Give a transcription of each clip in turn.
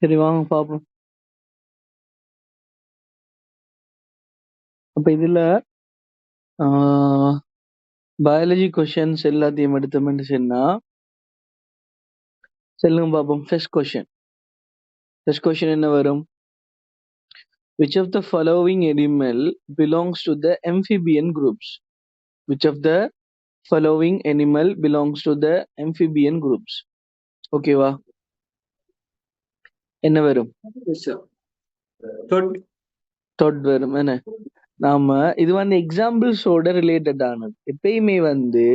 சரி வாங்க பார்ப்போம். அப்ப இதுல பயாலஜி கொஷின்ஸ் எல்லாத்தையும் எடுத்தோம்னு சொன்னா சொல்லுங்க பார்ப்போம். ஃபர்ஸ்ட் கொஷின் என்ன வரும்? Which of the following animal belongs to the amphibian groups? Which of the following animal belongs to the amphibian groups? ஓகேவா? என்ன வரும்? தொட் வரும். என்ன நாம இது வந்து எக்ஸாம்பிள்ஸோட ரிலேட்டட் ஆனது. எப்பயுமே வந்து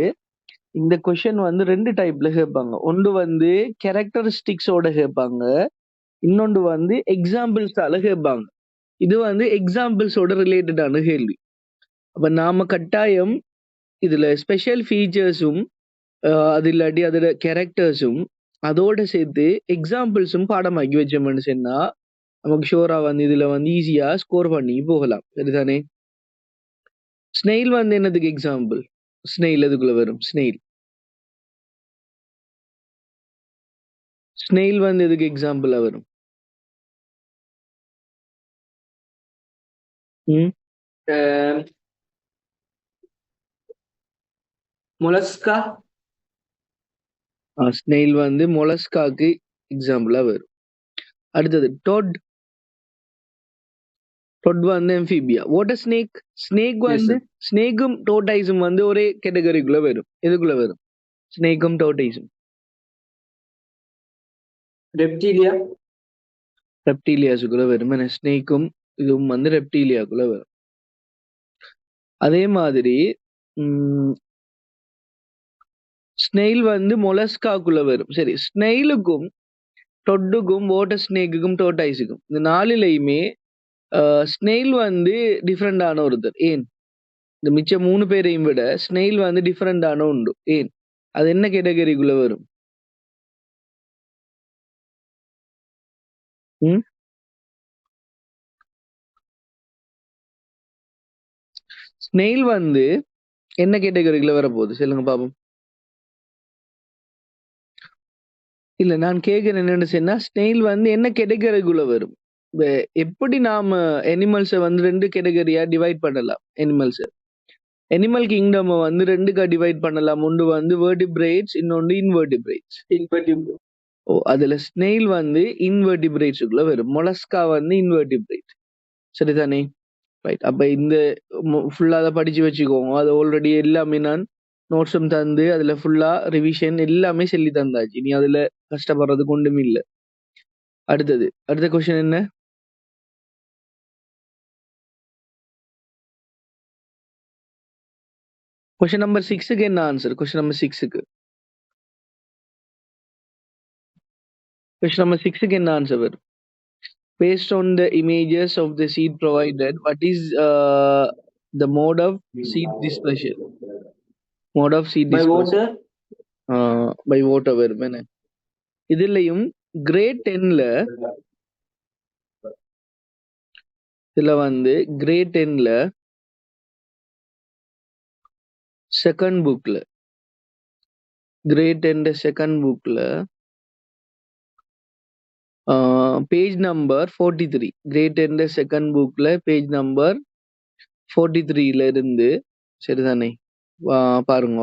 இந்த கொஷின் வந்து ரெண்டு டைப்ல கேட்பாங்க. ஒன்று வந்து கேரக்டரிஸ்டிக்ஸோட கேட்பாங்க, இன்னொன்று வந்து எக்ஸாம்பிள்ஸால கேட்பாங்க. இது வந்து எக்ஸாம்பிள்ஸோட ரிலேட்டடான கேள்வி. அப்ப நாம கட்டாயம் இதுல ஸ்பெஷல் ஃபீச்சர்ஸும் அது இல்லாட்டி அதோட கேரக்டர்ஸும் அதோட சேர்த்து எக்ஸாம்பிள்ஸும் பாடமாக்கி வச்சோம்னு சொன்னா நமக்கு ஷோரா வந்து இதுல வந்து ஈஸியா ஸ்கோர் பண்ணி போகலாம். சரிதானே? ஸ்னெயில் வந்து என்னதுக்கு எக்ஸாம்பிள்? ஸ்னெயில் எதுக்குள்ள வரும்? ஸ்னெயில் வந்து எதுக்கு எக்ஸாம்பிளா வரும்? மொலஸ்கா. ஸ்னெயில் வந்து மொலஸ்காக்கு எக்ஸாம்பிளா வரும். அடுத்தது டொட் வந்து amphibian. வாட்டர் ஸ்னேக் வந்து ஸ்னேக்கும் டோர்டைஸும் வந்து ஒரே கேட்டகரிக்குள்ள வரும். எதுக்குள்ள வரும்? ஸ்னேக்கும் டோர்டைஸும் ரெப்டீலியாஸுக்குள்ள வரும். ஸ்னேக்கும் இதுவும் வந்து ரெப்டீலியாக்குள்ள வரும். அதே மாதிரி ஸ்னெயில் வந்து மொலஸ்காக்குள்ள வரும். சரி, ஸ்னெயிலுக்கும் டொட்டுக்கும் வாட்டர் ஸ்னேக்குக்கும் டோர்டைஸுக்கும் இந்த நாலுலையுமே ஸ்னெயில் வந்து டிஃப்ரெண்டான ஒருத்தர். ஏன்? இந்த மிச்ச 3 பேரையும் விட ஸ்னெயில் வந்து டிஃப்ரெண்டான உண்டு. ஏன்? அது என்ன கேட்டகரிக்குள்ள வரும்? ஸ்னெயில் வந்து என்ன கேட்டகரிக்குள்ள வரப்போகுது சொல்லுங்க பாப்போம். இல்ல நான் கேட்கிறேன் என்னன்னு சொன்னா ஸ்னெயில் வந்து என்ன கேட்டகரிக்குள்ள வரும்? எப்படி நாம அனிமல்ஸை வந்து 2 கேட்டகரியா டிவைட் பண்ணலாம்? அனிமல் கிங்டம் வந்து 2க்கா டிவைட் பண்ணலாம். ஒன்று வந்து வெர்டிபிரேட்ஸ், இன்னொன்று இன்வெர்டிபிரேட்ஸ். அதுல ஸ்னெயில் வந்து இன்வெர்டிபிரேட்ஸுக்குள்ள வரும். மொலஸ்கா வந்து இன்வெர்டிபிரேட். சரிதானே? ரைட். அப்ப இந்த ஃபுல்லா அதை படிச்சு வச்சுக்கோங்க. அது ஆல்ரெடி எல்லாமே நான் நோட்ஸும் தந்து அதுல ஃபுல்லா ரிவிஷன் எல்லாமே சொல்லி தந்தாச்சு. இனி அதுல கஷ்டப்படுறதுக்கு ஒன்றும் இல்லை. அடுத்த கொஸ்டின் என்ன? கொஸ்டின் நம்பர் 6க்கு என்ன ஆன்சர்? கொஸ்டின் நம்பர் 6க்கு என்ன ஆன்சர் வரும்? Based on the images of the seed provided, what is the mode of seed dispersion? By water. By water வரும். என்ன இதுலயும் கிரேட் 10ல இதுல வந்து கிரேட் 10ல செகண்ட் புக்ல பேஜ் நம்பர் 43, கிரேட் 10ல செகண்ட் புக்ல பேஜ் நம்பர் 43ல இருந்து சரிதானே பாருங்க.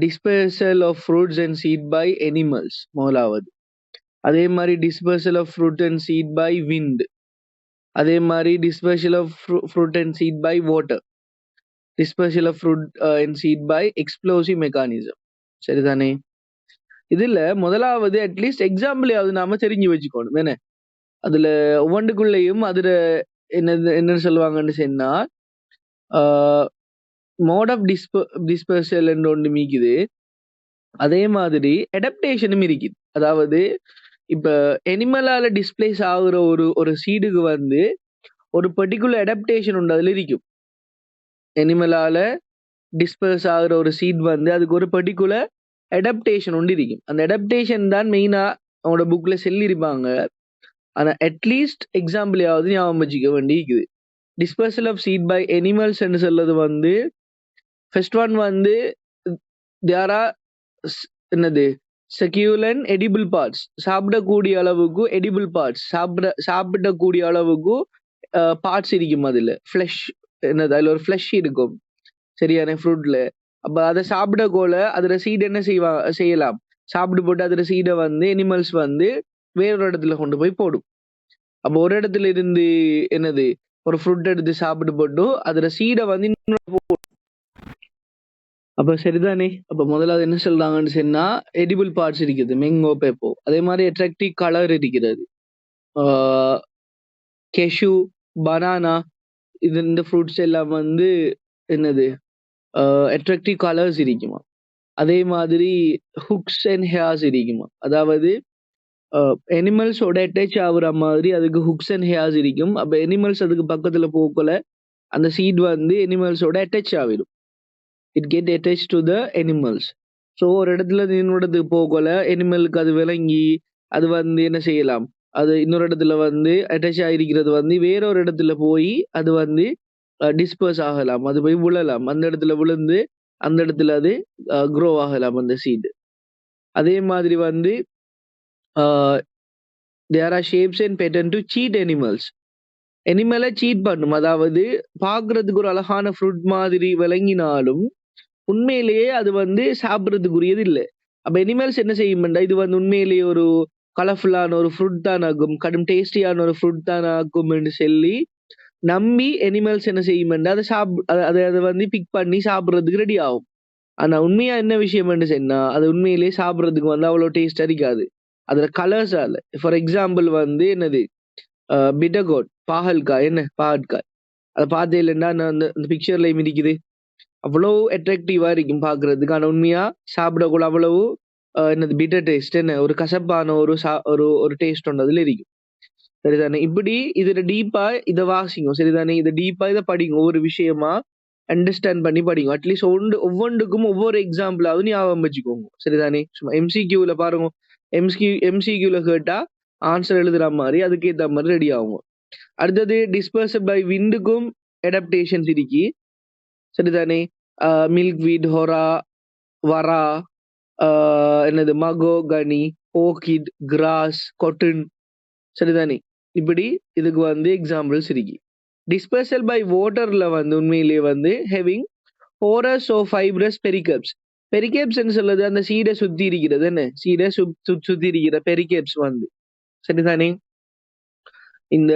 Dispersal of fruits and seed by animals முதலாவது. அதே மாதிரி dispersal of fruit and seed by wind. அதே மாதிரி dispersal of fruit and seed by water. Dispersal of fruit and seed by explosive mechanism. சரிதானே? இதுல முதலாவது அட்லீஸ்ட் எக்ஸாம்பிளையாவது நாம தெரிஞ்சு வச்சுக்கணும். என்ன அதுல ஒவ்வொன்றுக்குள்ளேயும் அதுல என்னன்னு சொல்லுவாங்கன்னு சொன்னா மோட் ஆஃப் டிஸ்பர்சல் ஒன்று மீக்குது. அதே மாதிரி அடாப்டேஷனும் இருக்குது. அதாவது இப்ப அனிமலால டிஸ்பிளேஸ் ஆகுற ஒரு சீடுக்கு வந்து ஒரு பர்டிகுலர் அடாப்டேஷன் உண்டு அதுல இருக்கும். அனிமலால டிஸ்பர்ஸ் ஆகுற ஒரு சீட் வந்து அதுக்கு ஒரு பர்டிகுலர் அடாப்டேஷன் ஒன்று இருக்கும். அந்த அடாப்டேஷன் தான் மெயினா அவனோட புக்ல சொல்லியிருப்பாங்க. ஆனா அட்லீஸ்ட் எக்ஸாம்பிளையாவது ஞாபகம் வச்சுக்க வேண்டியிருக்குது. Dispersal of seed by animals சொல்றது வந்து ஃபர்ஸ்ட் ஒன் வந்து என்னது சக்யூலன் எடிபிள் பார்ட்ஸ், சாப்பிடக்கூடிய அளவுக்கு எடிபிள் பார்ட்ஸ், சாப்பிடக்கூடிய அளவுக்கு பார்ட்ஸ் இருக்கும். அதுல ஃப்ளஷ், என்னது, அதுல ஒரு ஃப்ளஷ் இருக்கும் சரியான ஃப்ரூட்ல. அப்ப அதை சாப்பிட போல அதுல சீட் என்ன செய்யலாம், சாப்பிட்டு போட்டு அதுல சீடை வந்து அனிமல்ஸ் வந்து வேறொரு இடத்துல கொண்டு போய் போடும். அப்ப ஒரு இடத்துல இருந்து என்னது ஒரு ஃப்ரூட் எடுத்து சாப்பிட்டு போட்டு அதுல சீடை வந்து அப்ப சரிதானே. அப்ப முதல்ல என்ன சொல்றாங்கன்னு சொன்னா எடிபிள் பார்ட்ஸ் இருக்குது, மேங்கோ, பேப்போ. அதே மாதிரி அட்ராக்டிவ் கலர் இருக்கிறது, கெஷு, பனானா, இது இந்த ஃப்ரூட்ஸ் எல்லாம் வந்து என்னது அட்ராக்டிவ் கலர்ஸ் இருக்குமா. அதே மாதிரி ஹுக்ஸ் அண்ட் ஹேர்ஸ் இருக்குமா, அதாவது அனிமல்ஸோட அட்டாச் ஆகுற மாதிரி அதுக்கு ஹுக்ஸ் அண்ட் ஹேர்ஸ் இருக்கும். அப்ப அனிமல்ஸ் அதுக்கு பக்கத்துல போகல அந்த சீட் வந்து அனிமல்ஸோட அட்டாச் ஆகிடும். It get attach to the animals. So ஒரு இடத்துல இன்னொருத்துக்கு போகல அனிமலுக்கு அது விளங்கி அது வந்து என்ன செய்யலாம், அது இன்னொரு இடத்துல வந்து அட்டாச் ஆகிருக்கிறது வந்து வேறொரு இடத்துல போய் அது வந்து டிஸ்பர்ஸ் ஆகலாம், அது போய் விழலாம், அந்த இடத்துல விழுந்து அந்த இடத்துல அது க்ரோ ஆகலாம் அந்த சீடு. அதே மாதிரி வந்து there are shapes and pattern to seed animals. அனிமலை சீட் பண்ணும், அதாவது பார்க்கறதுக்கு ஒரு அழகான ஃப்ரூட் மாதிரி விளங்கினாலும் உண்மையிலேயே அது வந்து சாப்பிட்றதுக்குரியது இல்லை. அப்ப அனிமல்ஸ் என்ன செய்யும்டா, இது வந்து உண்மையிலேயே ஒரு கலர்ஃபுல்லான ஒரு ஃப்ரூட் தான் ஆகும், கடும் டேஸ்டியான ஒரு ஃப்ரூட் தான் ஆகும்னு சொல்லி நம்பி அனிமல்ஸ் என்ன செய்யும்டா அதை வந்து பிக் பண்ணி சாப்பிட்றதுக்கு ரெடி ஆகும். ஆனா உண்மையா என்ன விஷயம் சொன்னா அது உண்மையிலேயே சாப்பிட்றதுக்கு வந்து அவ்வளோ டேஸ்ட் அடிக்காது. அதுல கலர்ஸால. ஃபார் எக்ஸாம்பிள் வந்து என்னது பிட்டகோட், பாகல்காய், என்ன பாகற்காய், அதை பார்த்தே இல்லைன்னா அந்த பிக்சர்ல இருக்குது, அவ்வளோ அட்ராக்டிவா இருக்கும் பாக்குறதுக்கு. ஆனா உண்மையா சாப்பிடக்கூட அவ்வளவு என்னது பிட்டர் டேஸ்ட், என்ன ஒரு கசப்பான ஒரு டேஸ்ட் ஒன்று அதுல இருக்கும். சரிதானே. இப்படி இதுல டீப்பா இதை வாசிங்க. சரிதானே. இதை டீப்பா இதை படிங்க, ஒவ்வொரு விஷயமா அண்டர்ஸ்டாண்ட் பண்ணி படிங்க. அட்லீஸ்ட் ஒவ்வொன்றுக்கும் ஒவ்வொரு எக்ஸாம்பிளாவது ஞாபகம் வச்சுக்கோங்க. சரிதானே. சும்மா எம்சிக்யூல பாருங்க, எம்சிக்யூல கேட்டா ஆன்சர் எழுதுற மாதிரி அதுக்கேற்ற மாதிரி ரெடி ஆகும். அடுத்தது டிஸ்பர்சல் பை விண்டுக்கும் அடாப்டேஷன்ஸ் இருக்கு. சரிதானே. மில்க் வீட், ஹொரா, வரா, என்னது மகோ கனி, ஓகிட், கிராஸ், கொட்டன். சரிதானே. இப்படி இதுக்கு வந்து எக்ஸாம்பிள்ஸ் இருக்கு. டிஸ்பர்சல் பை வாட்டர்ல வந்து உண்மையிலேயே வந்து ஹேவிங் போரஸ் ஓ ஃபைப்ரஸ் பெரிகேப்ஸ். பெரிகேப்ஸ் சொல்லுது அந்த சீடை சுத்தி இருக்கிறது, என்ன சீடை சுத்தி இருக்கிற பெரிகேப்ஸ் வந்து. சரிதானே. இந்த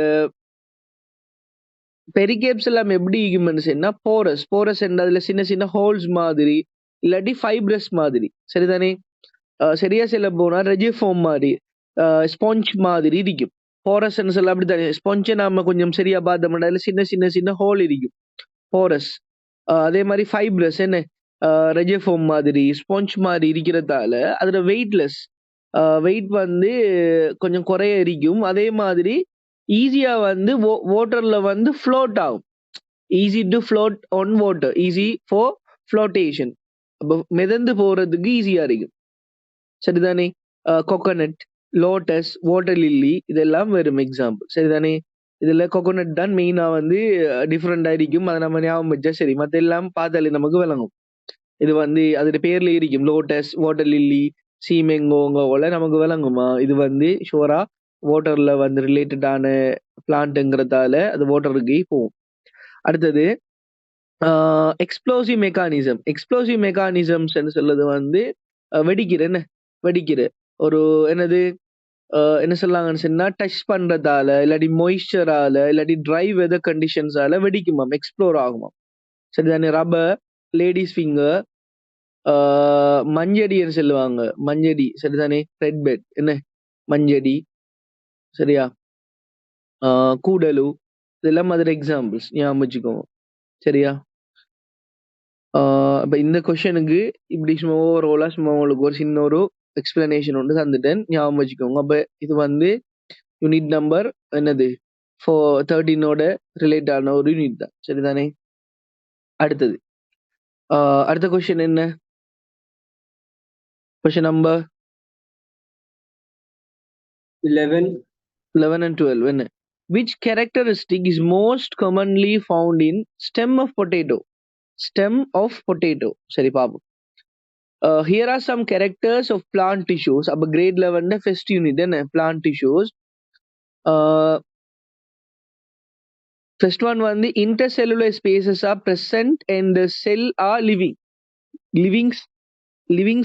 பெரிகேப்ஸ் எல்லாம் எப்படி இருக்குமென்னு போரஸ் அதுல சின்ன சின்ன ஹோல்ஸ் மாதிரி இல்லாட்டி ஃபைப்ரஸ் மாதிரி. சரிதானே. சரியா சொல்ல போனா ரெஜிஃபார்ம் மாதிரி, ஸ்பாஞ்ச் மாதிரி இருக்கும். போரஸ் எல்லாம் அப்படித்தானே. ஸ்பாஞ்சை நாம கொஞ்சம் சரியா பார்த்தோம்னா அதுல சின்ன சின்ன சின்ன ஹோல் இருக்கும், போரஸ். அதே மாதிரி ஃபைப்ரஸ் என்ன ரெஜிஃபார்ம் மாதிரி ஸ்பாஞ்ச் மாதிரி இருக்கிறதால அதுல வெயிட்லெஸ், வெயிட் வந்து கொஞ்சம் குறைய இருக்கும். அதே மாதிரி ஈஸியா வந்து வாட்டர்ல வந்து ஃப்ளோட் ஆகும். Easy to float on water, easy for flotation. அப்போ மிதந்து போறதுக்கு ஈஸியா இருக்கும். சரிதானே. கோகோனட், லோட்டஸ், வாட்டர் லில்லி இதெல்லாம் வெறும் எக்ஸாம்பிள். சரிதானே. இதுல கோகோனட் தான் மெயினா வந்து டிஃப்ரெண்டா இருக்கும், அதை நம்ம ஞாபகம் வச்சா சரி, மற்ற எல்லாம் பார்த்தாலே நமக்கு விளங்கும். இது வந்து அதோட பேர்ல இருக்கும், லோட்டஸ், வாட்டர் லில்லி, சீமெங்கோங்கோல நமக்கு விளங்குமா, இது வந்து ஷோரா வாட்டர்ல வந்து ரிலேட்டடான பிளான்ட்ங்கிறதால அது வாட்டருக்கு போகும். அடுத்தது எக்ஸ்ப்ளோசிவ் மெக்கானிசம். எக்ஸ்ப்ளோசிவ் மெக்கானிசம்ஸ் சொல்றது வந்து வெடிக்கிற ஒரு என்னது என்ன சொல்லாங்கன்னு சொன்னா டச் பண்றதால இல்லாட்டி மொய்ஸ்சரால இல்லாட்டி ட்ரை வெதர் கண்டிஷன்ஸால வெடிக்குமாம், எக்ஸ்ப்ளோர் ஆகுமாம். சரிதானே. ரப்பர், லேடிஸ் ஃபிங்கர், மஞ்சடின்னு சொல்லுவாங்க, மஞ்சடி. சரிதானே. ரெட் பெட், என்ன மஞ்சடி. சரியா. கூடலு, இதெல்லாம் அதில் எக்ஸாம்பிள்ஸ் ஞாபகம் வச்சுக்கோங்க. சரியா. அப்ப இந்த கொஸ்டனுக்கு இப்படி சும்மா ஓவராலா சும்மா உங்களுக்கு ஒரு சின்ன ஒரு எக்ஸ்பிளனேஷன் ஒன்று தந்துட்டேன், ஞாபகம் வச்சுக்கோங்க. அப்ப இது வந்து யூனிட் நம்பர் என்னது 13 ரிலேட் ஆன ஒரு யூனிட் தான். சரிதானே. அடுத்தது அடுத்த கொஸ்டின் என்ன, கொஸ்டின் நம்பர் 11 and 12 என்ன, which characteristic is most commonly found in stem of potato? சரி பாப்போம். here are some characters of plant tissues. அப்ப grade 11 first unit என்ன plant tissues. First one வந்து intercellular spaces are present and the cell are living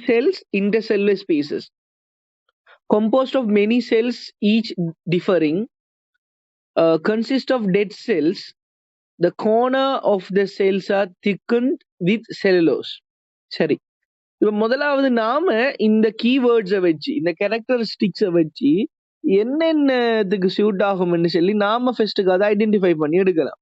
cells, intercellular spaces composed of many cells each differing, consist of dead cells. The corner of the cells are thickened with cellulose. சரி, இப்ப முதலாவது நாம இந்த கீவேர்ட்ஸை வச்சு இந்த கேரக்டரிஸ்டிக்ஸை வச்சு என்னென்னதுக்கு suit ஆகும்னு சொல்லி நாம ஃபர்ஸ்ட்டுக்கு அதை ஐடென்டிஃபை பண்ணி எடுக்கலாம்.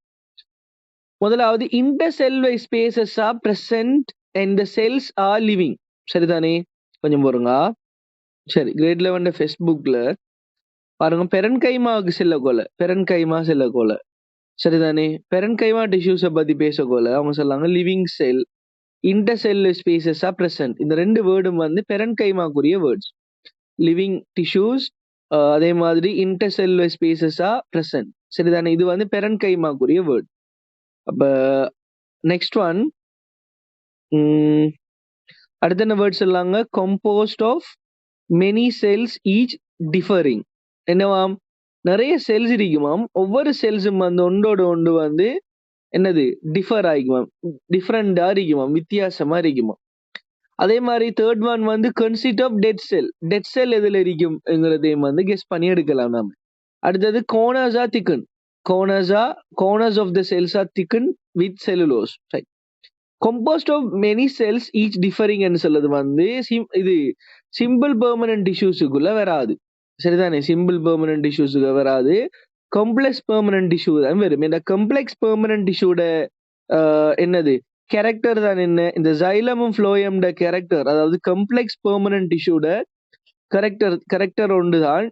முதலாவது intercellular spaces are present and the cells are living. சரிதானே? கொஞ்சம் போருங்க. சரி, கிரேட் 11 ஃபேஸ்புக்ல பாருங்க, பெரன்கைமாவுக்கு செல்லக்கோல சரிதானே? பெரன்கைமா டிஷ்யூஸை பத்தி பேசக்கோல அவங்க சொல்லாங்க living sell, intercellular spaces are present. இந்த ரெண்டு வேர்டும் வந்து பெரன்கைமாக்குரிய வேர்ட்ஸ். லிவிங் டிஷ்யூஸ் அதே மாதிரி இன்டர்செல்லுலர் ஸ்பேசஸ் ஆர் பிரசன்ட். சரிதானே? இது வந்து பெரன்கைமாக்குரிய வேர்ட். அப்ப நெக்ஸ்ட் ஒன் அடுத்த என்ன வேர்ட் சொல்லாங்க? Composed of many cells each differing. என்னவாம்? நிறைய செல்ஸ் இருக்குமாம். ஒவ்வொரு செல்ஸும் வந்து ஒன்றோட ஒன்று வந்து என்னது டிஃபர் ஆகிக்குமாம், டிஃப்ரெண்டா இருக்குமாம், வித்தியாசமா இருக்குமாம். அதே மாதிரி தேர்ட் ஒன் வந்து consist of dead cell. Dead cell எதுல இருக்கும்ங்கிறதையும் வந்து கெஸ் பண்ணி எடுக்கலாம் நாம. அடுத்தது corners are thicken. corners of the cells are thickened with cellulose. Right. Composed of many cells each differing என்று சொல்றது வந்து இது சிம்பிள் பெர்மனன்ட் டிஷ்யூஸுக்குள்ள வராது. சரிதானே? சிம்பிள் பெர்மனன்ட் டிஷ்யூஸுக்கு வராது, காம்ப்ளெக்ஸ் பெர்மனன்ட் டிஷ்யூ தான் வரும். இந்த காம்ப்ளெக்ஸ் பெர்மனன்ட் டிஷ்யூட என்னது கேரக்டர் தான் என்ன? இந்த ஜைலமும் ஃப்ளோயம்ட கேரக்டர், அதாவது காம்ப்ளெக்ஸ் பெர்மனன்ட் டிஷ்யூட கரெக்டர் ஒன்று தான்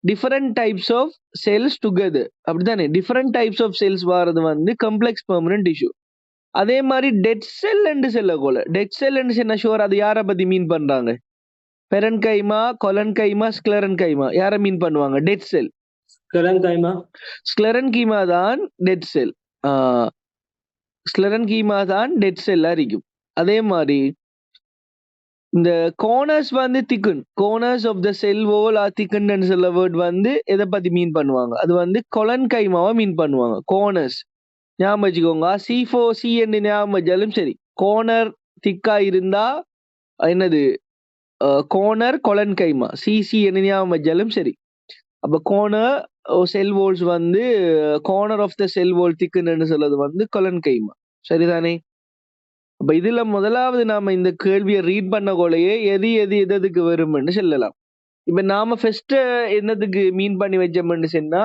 different types of cells together. அப்படித்தானே? டிஃபரெண்ட் டைப்ஸ் ஆஃப் செல்ஸ் வாரது வந்து காம்ப்ளெக்ஸ் பெர்மனன்ட் டிஷ்யூ. அதே மாதிரி டெட் செல் என்று சொல்லக்கோல, டெட் செல் என்று சொன்ன ஷோர் அது யாரை பத்தி மீன் பண்றாங்க? பெரன்கைமா, கொலன்கைமா, ஸ்க்ளெரன்கைமா. யாரை மீன் பண்ணுவாங்க? டெட் செல். ஸ்க்ளெரன்கைமா தான் டெட் செல். ஸ்க்ளெரன்கைமா தான் டெட் செல்லா இருக்கும். அதே மாதிரி இந்த கோனர்ஸ் வந்து திக்கன், கோனர்ஸ் of the sell wall R திக்கன் சொல்ல வேர்ட் வந்து எதை பத்தி மீன் பண்ணுவாங்க? அது வந்து கொலன்கைமாவை மீன் பண்ணுவாங்க. கோனர்ஸ் ஞாபகம் வச்சுக்கோங்க. C4C என்று ஞாபகம் வச்சாலும் சரி, கோனர் திக்கா இருந்தா என்னது கோனர் கொலன்கைமா, சிசி என்று ஞாபகம் வச்சாலும் சரி. அப்ப கோனர் செல் வால்ஸ் வந்து கோனர் ஆஃப் த செல் வால் திக்குன்னு சொல்றது வந்து கொலன்கைமா. சரிதானே? அப்ப இதுல முதலாவது நாம இந்த கேள்வியை ரீட் பண்ண கொள்ளையே எது எதுக்கு வரும்னு சொல்லலாம். இப்ப நாம ஃபர்ஸ்ட் என்னதுக்கு மீன் பண்ணி வச்சோம்னு சொன்னா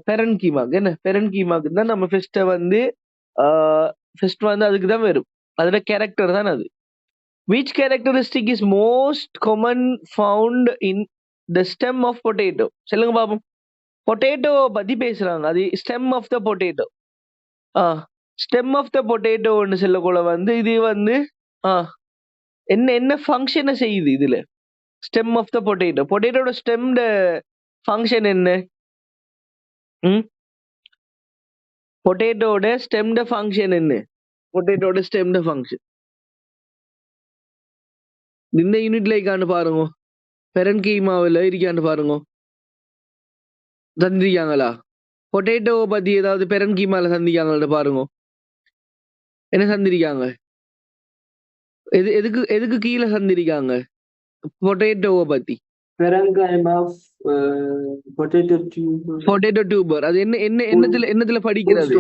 பெரன்கீமாக்கு. என்ன பெரன்கீமாக்கு தான் நம்ம ஃபர்ஸ்ட் வந்து அதுக்கு தான் வரும். அதோட கேரக்டர் தான் அது. Which characteristic is most common found in the stem of potato? சொல்லுங்க பாப்போம். பொட்டேட்டோ பத்தி பேசுறாங்க. அது stem of the potato. Stem of the பொட்டேட்டோன்னு சொல்லக்கூட வந்து இது வந்து என்ன ஃபங்க்ஷனை செய்யுது இதுல? ஸ்டெம் ஆஃப் த பொட்டேட்டோ, பொட்டேட்டோட ஸ்டெம்ட ஃபங்க்ஷன் என்ன? பொட்டேட்டோட ஸ்டெம்ட ஃபங்க்ஷன் என்ன? பொட்டேட்டோட ஸ்டெம்ட ஃபங்க்ஷன் இந்த யூனிட்ல இருக்கான்னு பாருங்க. பெரன்கீமாவில் இருக்கான்னு பாருங்க. சந்திரிக்காங்களா? பொட்டேட்டோ பத்தி ஏதாவது பெரன்கீமால சந்திக்காங்களா பாருங்க. என்ன சந்திரிக்காங்க? எதுக்கு கீழே சந்திரிக்காங்க பொட்டேட்டோவை பத்தி? Potato tuber. அது என்னத்துல படிக்கிறது?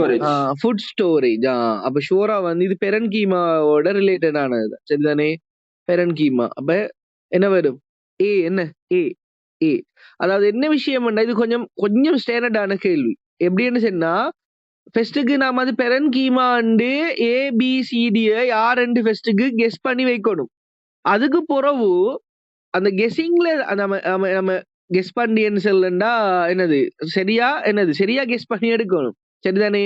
Food storage. அப்ப ஷோரா வந்து இது பெரன்கீமாவோட ரிலேட்டட் ஆனது. சரிதானே? பெரன்கீமா. அப்ப என்ன வரும்? ஏ. அதாவது என்ன விஷயம்? இது கொஞ்சம் ஸ்டாண்டர்டான கேள்வி. எப்படின்னு சொன்னா, ஃபர்ஸ்ட்டுக்கு நாம அது பெரன்கீமா ABCD யாருன்னு ஃபர்ஸ்ட்டுக்கு கெஸ் பண்ணி வைக்கணும். அதுக்கு பிறகு அந்த கெஸ்ஸிங்ல நம்ம கெஸ் பண்ணின்னு சொல்லண்டா சரியா கெஸ் பண்ணி எடுக்கணும். சரிதானே?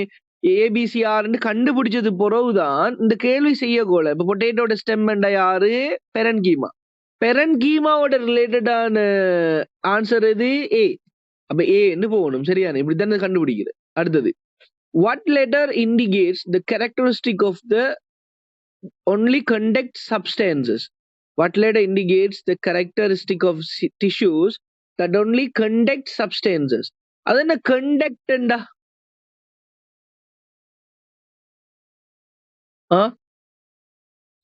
ABCRன்னு கண்டுபிடிச்சது பிறகுதான் இந்த கேள்வி செய்யக்கூட. இப்ப பொட்டேட்டோட ஸ்டெம் யாரு? பெரன்கீமா. பெரன்கீமாவோட ரிலேட்டடான ஆன்சர் எது? ஏ. அப்ப ஏன்னு போகணும். சரியான? இப்படித்தானே கண்டுபிடிக்கிறது. அடுத்தது, what letter indicates the characteristic of the only conduct substances? What letter indicates the characteristic of tissues that only conduct substances? அது என்ன conductண்டா?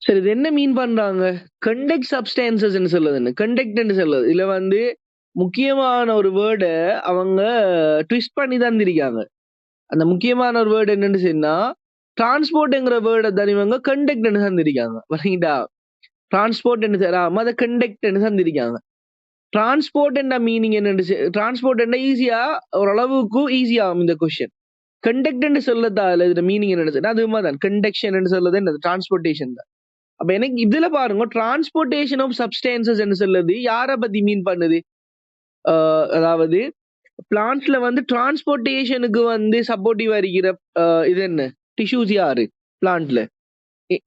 சரி, இது என்ன மீன் பண்றாங்க? கண்டக்ட் சப்ஸ்டான்சஸ் சொல்லுது, கண்டக்ட் சொல்லுது. இதுல வந்து முக்கியமான ஒரு வேர்டை அவங்க ட்விஸ்ட் பண்ணி தான் இருக்காங்க. அந்த முக்கியமான ஒரு வேர்டு என்னன்னு சொன்னா டிரான்ஸ்போர்ட்ங்கிற வேர்டை தான் இவங்க கண்டக்ட் தந்திருக்காங்க. வரீங்களா? டிரான்ஸ்போர்ட் தராம அதை கண்டக்ட் தந்திருக்காங்க. டிரான்ஸ்போர்ட் என்ற மீனிங் என்னன்னு, டிரான்ஸ்போர்ட் என்ன ஈஸியா ஓரளவுக்கு ஈஸியாகும் இந்த கொஸ்டின். கண்டக்ட் சொல்லதால இதுல மீனிங் என்னன்னு அது மாதிரிதான் கண்டக்ஷன் சொல்லுது என்னது டிரான்ஸ்போர்டேஷன் தான். அப்ப எனக்கு இதுல பாருங்க டிரான்ஸ்போர்டேஷன் ஆஃப் சப்ஸ்டான்சஸ் சொல்லுது யாரை பத்தி மீன் பண்ணுது? அதாவது பிளான்ட்ல வந்து டிரான்ஸ்போர்டேஷனுக்கு வந்து சப்போர்ட்டிவா இருக்கிற இது என்ன டிஷ்யூஸ் யாரு பிளான்ட்ல?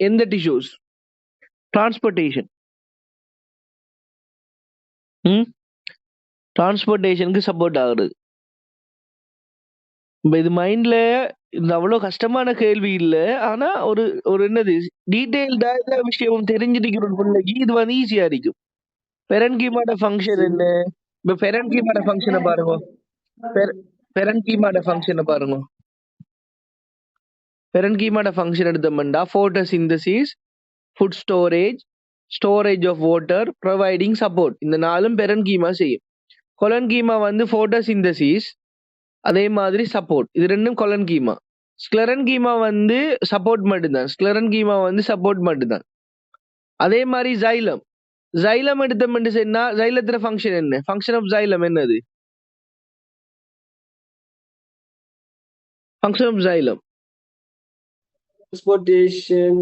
எந்த டிஷ்யூஸ் டிரான்ஸ்போர்டேஷன் டிரான்ஸ்போர்டேஷனுக்கு சப்போர்ட் ஆகுறது. இது மைண்ட்ல இது அவ்வளவு கஷ்டமான கேள்வி இல்ல. ஆனா ஒரு ஒரு என்னது டீடைல்டா எல்லா விஷயமும் தெரிஞ்சிருக்கிற பிள்ளைக்கு இது வந்து ஈஸியா இருக்கும். பெரன்கீமாட ஃபங்க்ஷன் என்ன? இப்ப பெரன்கீமாட ஃபங்க்ஷனை பாருங்க. பெரன்கீமாட ஃபங்க்ஷனை பாருங்க. பெரன்கீமாட ஃபங்க்ஷன் எடுத்தோம்னா photosynthesis, food storage, storage of water, providing support. இந்த நாலும் பெரன்கீமா செய்யும். கொலன்கீமா வந்து photosynthesis, அதே மாதிரி சப்போர்ட். இது ரெண்டும் கொலன்கீமா. ஸ்க்ளெரன்கீமா வந்து சப்போர்ட் மட்டும்தான். ஸ்க்ளெரன்கீமா வந்து சப்போர்ட் மட்டும்தான். அதே மாதிரி ஜைலம். ஜைலம் எடுத்தோம்னு சொன்னா ஜைலத்துல ஃபங்க்ஷன் என்ன? ஃபங்க்ஷன் ஆஃப் ஜைலம் என்னது? Function of xylem transportation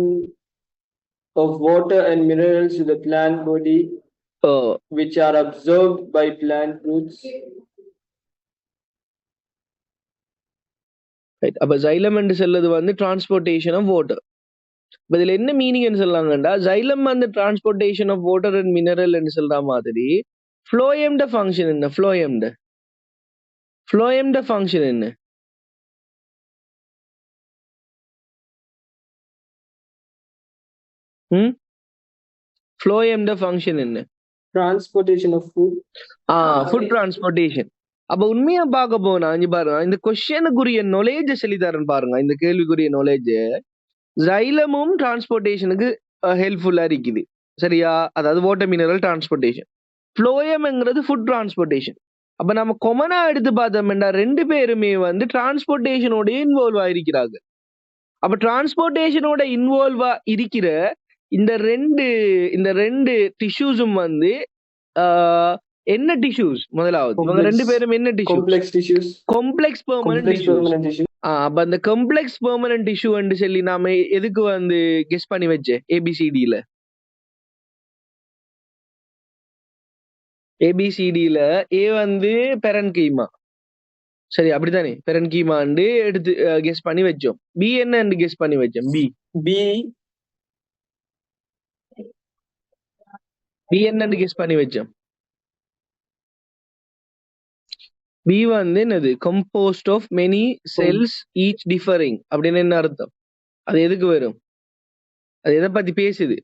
of water and minerals to the plant body, which are absorbed by plant roots. Right. அப்ப ஜைலம் என்று சொல்றது வந்து டிரான்ஸ்போர்டேஷன் ஆஃப் வாட்டர். இதுல என்ன மீனிங் சொல்லலாங்கண்டா ஜைலம் வந்து transportation of water and mineral என்று சொல்ற மாதிரி ஃப்ளோயம்ட ஃபங்க்ஷன் என்ன? ஃப்ளோயம்ட ஃபங்க்ஷன் என்ன? ஃப்ளோயம்ட ஃபங்க்ஷன் என்ன? Transportation of food. Food transportation. அப்ப உண்மையா பார்க்க போனா இங்க பாருங்க, இந்த கொஸ்டினுக்குரிய நாலேஜ் சொல்லித்தரேன் பாருங்க. இந்த கேள்விக்குரிய நாலேஜ் ஜைலமும் டிரான்ஸ்போர்டேஷனுக்கு ஹெல்ப்ஃபுல்லா இருக்குது. சரியா? அதாவது வாட்டர் மினரல் டிரான்ஸ்போர்டேஷன். ஃப்ளோயம்ங்கிறது ஃபுட் டிரான்ஸ்போர்டேஷன். அப்ப நம்ம கொமனா எடுத்து பார்த்தோம்னா ரெண்டு பேருமே வந்து டிரான்ஸ்போர்டேஷனோட இன்வால்வ் ஆயிருக்கிறாங்க. அப்ப டிரான்ஸ்போர்டேஷனோட இன்வால்வா இருக்கிற இந்த ரெண்டு டிஷ்யூஸும் வந்து என்ன டிஷ்யூஸ்? முதலாவது இவங்க ரெண்டு பேரும் என்ன டிஷ்யூ? Complex permanent tissue. அப்ப அந்த காம்ப்ளெக்ஸ் பெர்மனன்ட் டிஷ்யூ என்று சொல்லி நாம எதுக்கு வந்து கெஸ் பண்ணி வச்சேன்? ஏபிசிடில ஏ வந்து பெரன்கீமா. சரி, அப்படித்தானே? பெரன்கீமா எடுத்து கெஸ் பண்ணி வச்சோம். பி என்ன கெஸ் பண்ணி வச்சோம்? பி என்ன கெஸ் பண்ணி வச்சோம்? பி வந்து என்னது? Composed of many cells each differing அப்படின்னு என்ன அர்த்தம்? அது எதுக்கு வரும்? அது எதை பத்தி பேசுது?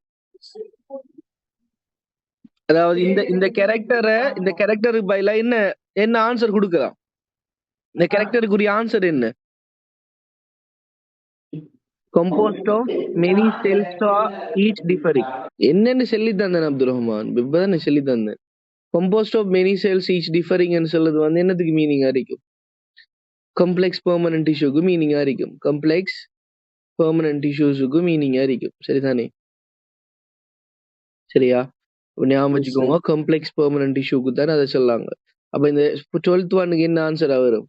அதாவது இந்த கேரக்டருக்கு பதிலா என்ன ஆன்சர் கொடுக்கலாம்? இந்த கேரக்டருக்குரிய ஆன்சர் என்ன? Composed of many cells each differing. என்னன்னு சொல்லி தந்தேன் அப்துல் ரஹ்மான், இப்பதானே சொல்லி தந்தேன். Composed of many cells each differing சொல்றது வந்து என்னத்துக்கு மீனிங்கா இருக்கும்? காம்ப்ளெக்ஸ் பெர்மனன்ட் டிஷ்யூக்கு மீனிங்கா இருக்கும். காம்ப்ளெக்ஸ் பெர்மனன்ட் டிஷ்யூஸுக்கு மீனிங்கா இருக்கும். சரிதானே? சரியா? ஞாபகம் வச்சுக்கோங்க, காம்ப்ளெக்ஸ் பெர்மனன்ட் டிஷ்யூக்கு தானே அதை சொல்லாங்க. அப்ப இந்த 12th ஒன்னுக்கு என்ன ஆன்சரா வரும்?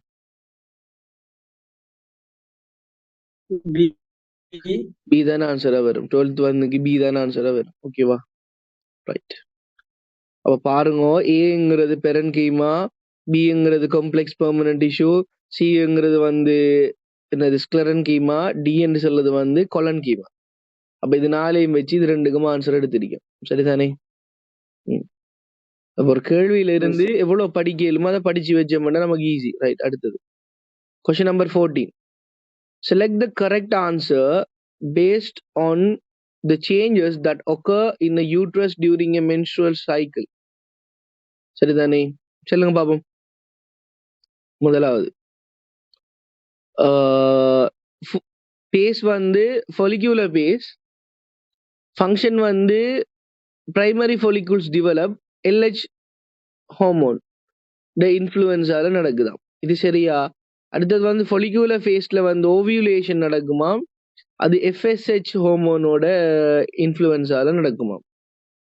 பி தானே ஆன்சரா வரும். 12th ஒன்னுக்கு பி தானே ஆன்சரா வரும். ஓகேவா? ரைட். அப்ப பாருங்க, ஏங்கிறது பெரன்கீமா, பிங்கிறது காம்ப்ளெக்ஸ் பெர்மனன்ட் டிஷ்யூ, சிங்கிறது வந்து என்னது? ஸ்க்ளெரன்கீமா, டி என்று சொல்றது வந்து கொலன்கீமா. அப்ப இது நாளையும் வச்சு இது ரெண்டுக்கும் ஆன்சர் எடுத்திருக்கோம். சரிதானே? அப்ப ஒரு கேள்வியில இருந்து எவ்வளவு படிக்க இயலுமோ அதை படிச்சு வச்சோம்னா நமக்கு ஈஸி. ரைட். அடுத்தது question number 14. Select the correct answer based on the changes that occur in the uterus during a menstrual cycle. சரிதானே? சொல்லுங்க பாப்போம். முதலாவது பேஸ் வந்து follicular base, ஃபங்க்ஷன் வந்து primary follicles develop, LH hormone இந்த இன்ஃப்ளூயன்ஸால நடக்குதாம். இது சரியா? அடுத்தது வந்து follicular phaseல வந்து ovulation நடக்குமாம். அது FSH ஹார்மோனோட இன்ஃப்ளூயன்ஸால நடக்குமாம்.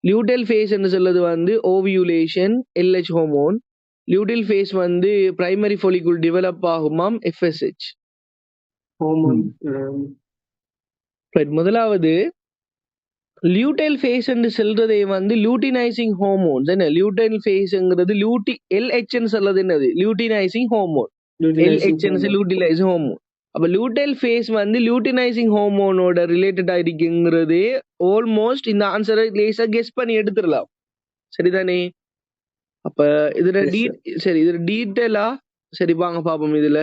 luteal phase என்று சொல்றது வந்து ovulation, LH hormone. luteal phase வந்து primary follicle develop ஆகுமாம், FSH hormone. Right. முதலாவது luteal phase என்று சொல்றதே வந்து luteinizing hormones. என்ன luteal phaseங்கிறது LH ன்னு சொல்றது என்னது? luteinizing hormone. LH ன்னு luteinizing hormone. அப்ப luteal phase வந்து luteinizing hormoneோட ரிலேட்டட் ஆயிருக்குங்கிறது ஆல்மோஸ்ட் இந்த ஆன்சரை லேசா கெஸ் பண்ணி எடுத்துடலாம். சரிதானே? அப்ப இதுல சரி, இதுல டீட்டெயிலா சரி வாங்க பாப்போம். இதுல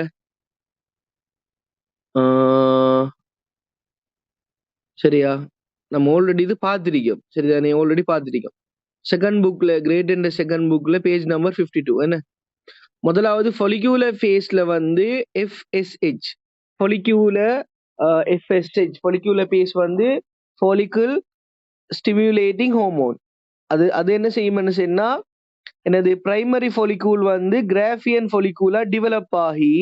சரியா நம்ம ஆல்ரெடி இது பார்த்திருக்கோம். சரிதானே? ஆல்ரெடி பார்த்திருக்கோம். செகண்ட் புக்ல கிரேட் என்ற செகண்ட் புக்ல பேஜ் நம்பர் 52. என்ன முதலாவது follicular phaseல வந்து FSH follicular FSH follicular phase வந்து follicle stimulating hormone. அது என்ன செய்யும்னு சொன்னா என்னது பிரைமரி follicle வந்து கிராஃபியன் follicular டெவலப் ஆகி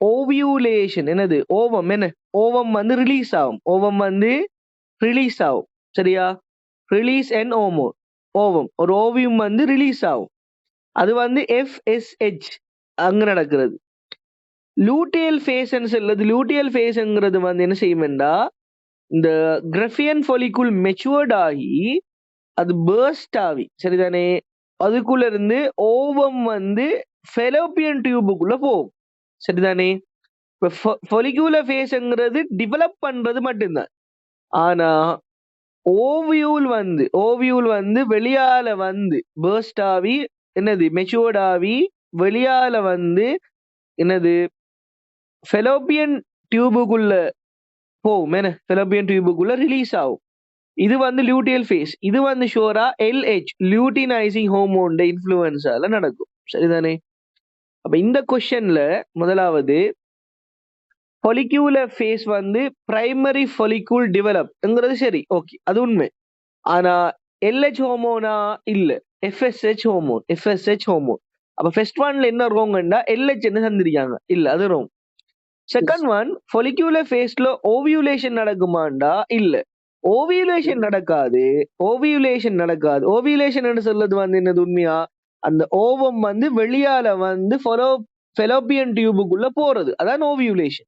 ovulation என்னது ஓவம் என்ன ஓவம் வந்து ரிலீஸ் ஆகும். ஓவம் வந்து ரிலீஸ் ஆகும். சரியா? ரிலீஸ் அண்ட் ஓவம் ஒரு ஓவியம் வந்து ரிலீஸ் ஆகும். அது வந்து FSH அங்க நடக்கிறது. luteal phase ன்னு சொல்றது luteal phaseங்கிறது வந்து என்ன செய்யும்டா இந்த கிராஃபியன் follicle மெச்சூர்ட் ஆகி அது burst ஆகி சரிதானே அதுக்குள்ள இருந்து ஓவம் வந்து ஃபெலோப்பியன் டியூபுக்குள்ள போகும். சரிதானே? follicular phaseங்கிறது டெவலப் பண்றது மட்டும்தான். ஆனா ஓவியூல் வந்து வெளியால வந்து burst ஆகி என்னது மெச்சூர்ட் ஆகி வெளியால வந்து என்னது ஃபெலோப்பியன் டியூபுக்குள்ள போகும். என்ன ஃபெலோப்பியன் டியூபுக்குள்ள ரிலீஸ் ஆகும். இது வந்து luteal phase. இது வந்து ஷோரா LH luteinizing hormone இன்ஃப்ளூயன்ஸால நடக்கும். சரிதானே? அப்ப இந்த கொஸ்டின்ல முதலாவது follicular phase வந்து primary follicle developங்கிறது சரி, ஓகே, அது உண்மை. ஆனா LH ஹார்மோனா இல்ல, FSH ஹார்மோன். அப்ப ஃபர்ஸ்ட் ஒன்ல என்ன ரோங்கண்டா LH என்ன தந்திருக்காங்க, இல்ல அது wrong. Second one follicular phaseல ovulation நடக்குமாண்டா இல்ல, ஓவியுலேஷன் நடக்காது. ஓவியுலேஷன் என்று சொல்றது வந்து என்னது உண்மையா அந்த ஓவம் வந்து வெளியால வந்து ஃபெலோப்பியன் டியூபுக்குள்ள போறது, அதான் ஓவியுலேஷன்.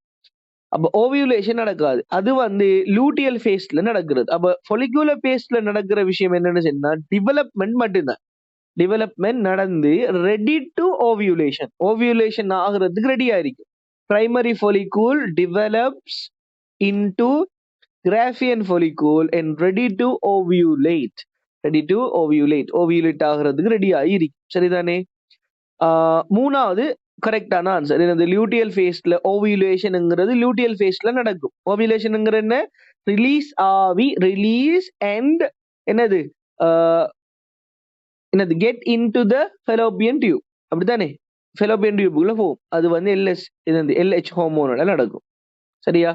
அப்ப ஓவியுலேஷன் நடக்காது. அது வந்து luteal phaseல நடக்கிறது. அப்ப follicular phaseல நடக்கிற விஷயம் என்னன்னு சொன்னா டெவலப்மெண்ட் மட்டும்தான். டெவலப்மெண்ட் நடந்து ரெடி டு ஓவியுலேஷன் ஆகிறதுக்கு ரெடியா இருக்கு. Primary follicle develops into Graafian follicle and ready to ovulate ஆகிறதுக்கு ரெடி ஆகிருக்கு. சரிதானே? மூணாவது கரெக்டான ஆன்சர் என்னது luteal phaseல ஓவியுலேஷன்ங்கிறது luteal phaseல நடக்கும். ஓவியுலேஷன்ங்கிற என்ன ரிலீஸ் அண்ட் என்னது get into the Fallopian tube. அப்படித்தானே? ஃபெலோப்பியன் டியூபுக்குள்ள போகும். அது வந்து LH ஹார்மோனோட நடக்கும். சரியா?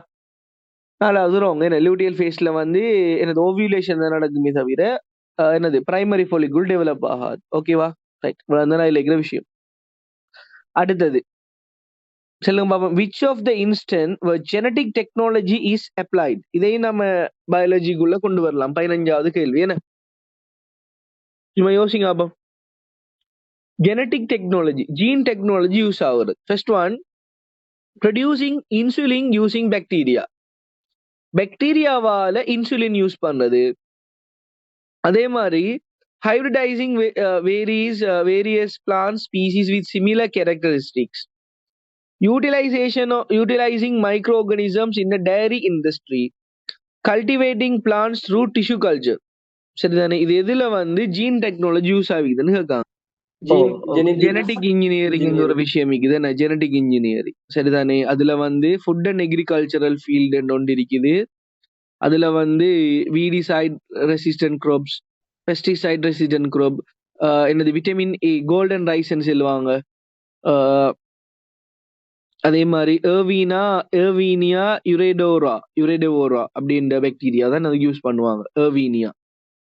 நாலாவது ரோங். என்ன luteal phaseல வந்து என்னது ஓவியுலேஷன் தான் நடக்குமே தவிர என்னது பிரைமரி follicle டெவலப் ஆகாது. ஓகேவா? ரைட். நான் இருக்கிற விஷயம். அடுத்தது சொல்லுங்க பாப்போம். which of the instant where genetic technology is applied? இதையும் நம்ம பயாலஜிக்குள்ள கொண்டு வரலாம். 15வது கேள்வி. என்ன சும்மா யோசிங்க பாப்போம். Genetic technology, gene technology use ஆகுது. First one producing insulin using பாக்டீரியாவால இன்சுலின் யூஸ் பண்றது. அதே மாதிரி hybridizing various plant species with similar characteristics, utilizing microorganisms in the dairy industry, cultivating plants through tissue culture. சரிதானே? இது எதுல வந்து ஜீன் டெக்னாலஜி யூஸ் ஆகுதுன்னு கேட்காங்க. ஜெனடிக் இன்ஜினியரிங் ஒரு விஷயம் இருக்குது. ஜெனடிக் இன்ஜினியரிங் சரிதானே? அதுல வந்து ஃபுட் அண்ட் அக்ரிகல்ச்சரல் ஃபீல்டு ஒன்று இருக்குது. அதுல வந்து weedicide resistant crops, pesticide resistant crop, என்னது விட்டமின் ஏ கோல்டன் ரைஸ்ன்னு சொல்லுவாங்க. அதே மாதிரி ஏர்வீனியா யுரேடோரா அப்படின்ற பாக்டீரியா தான் அதுக்கு யூஸ் பண்ணுவாங்க. ஏர்வீனியா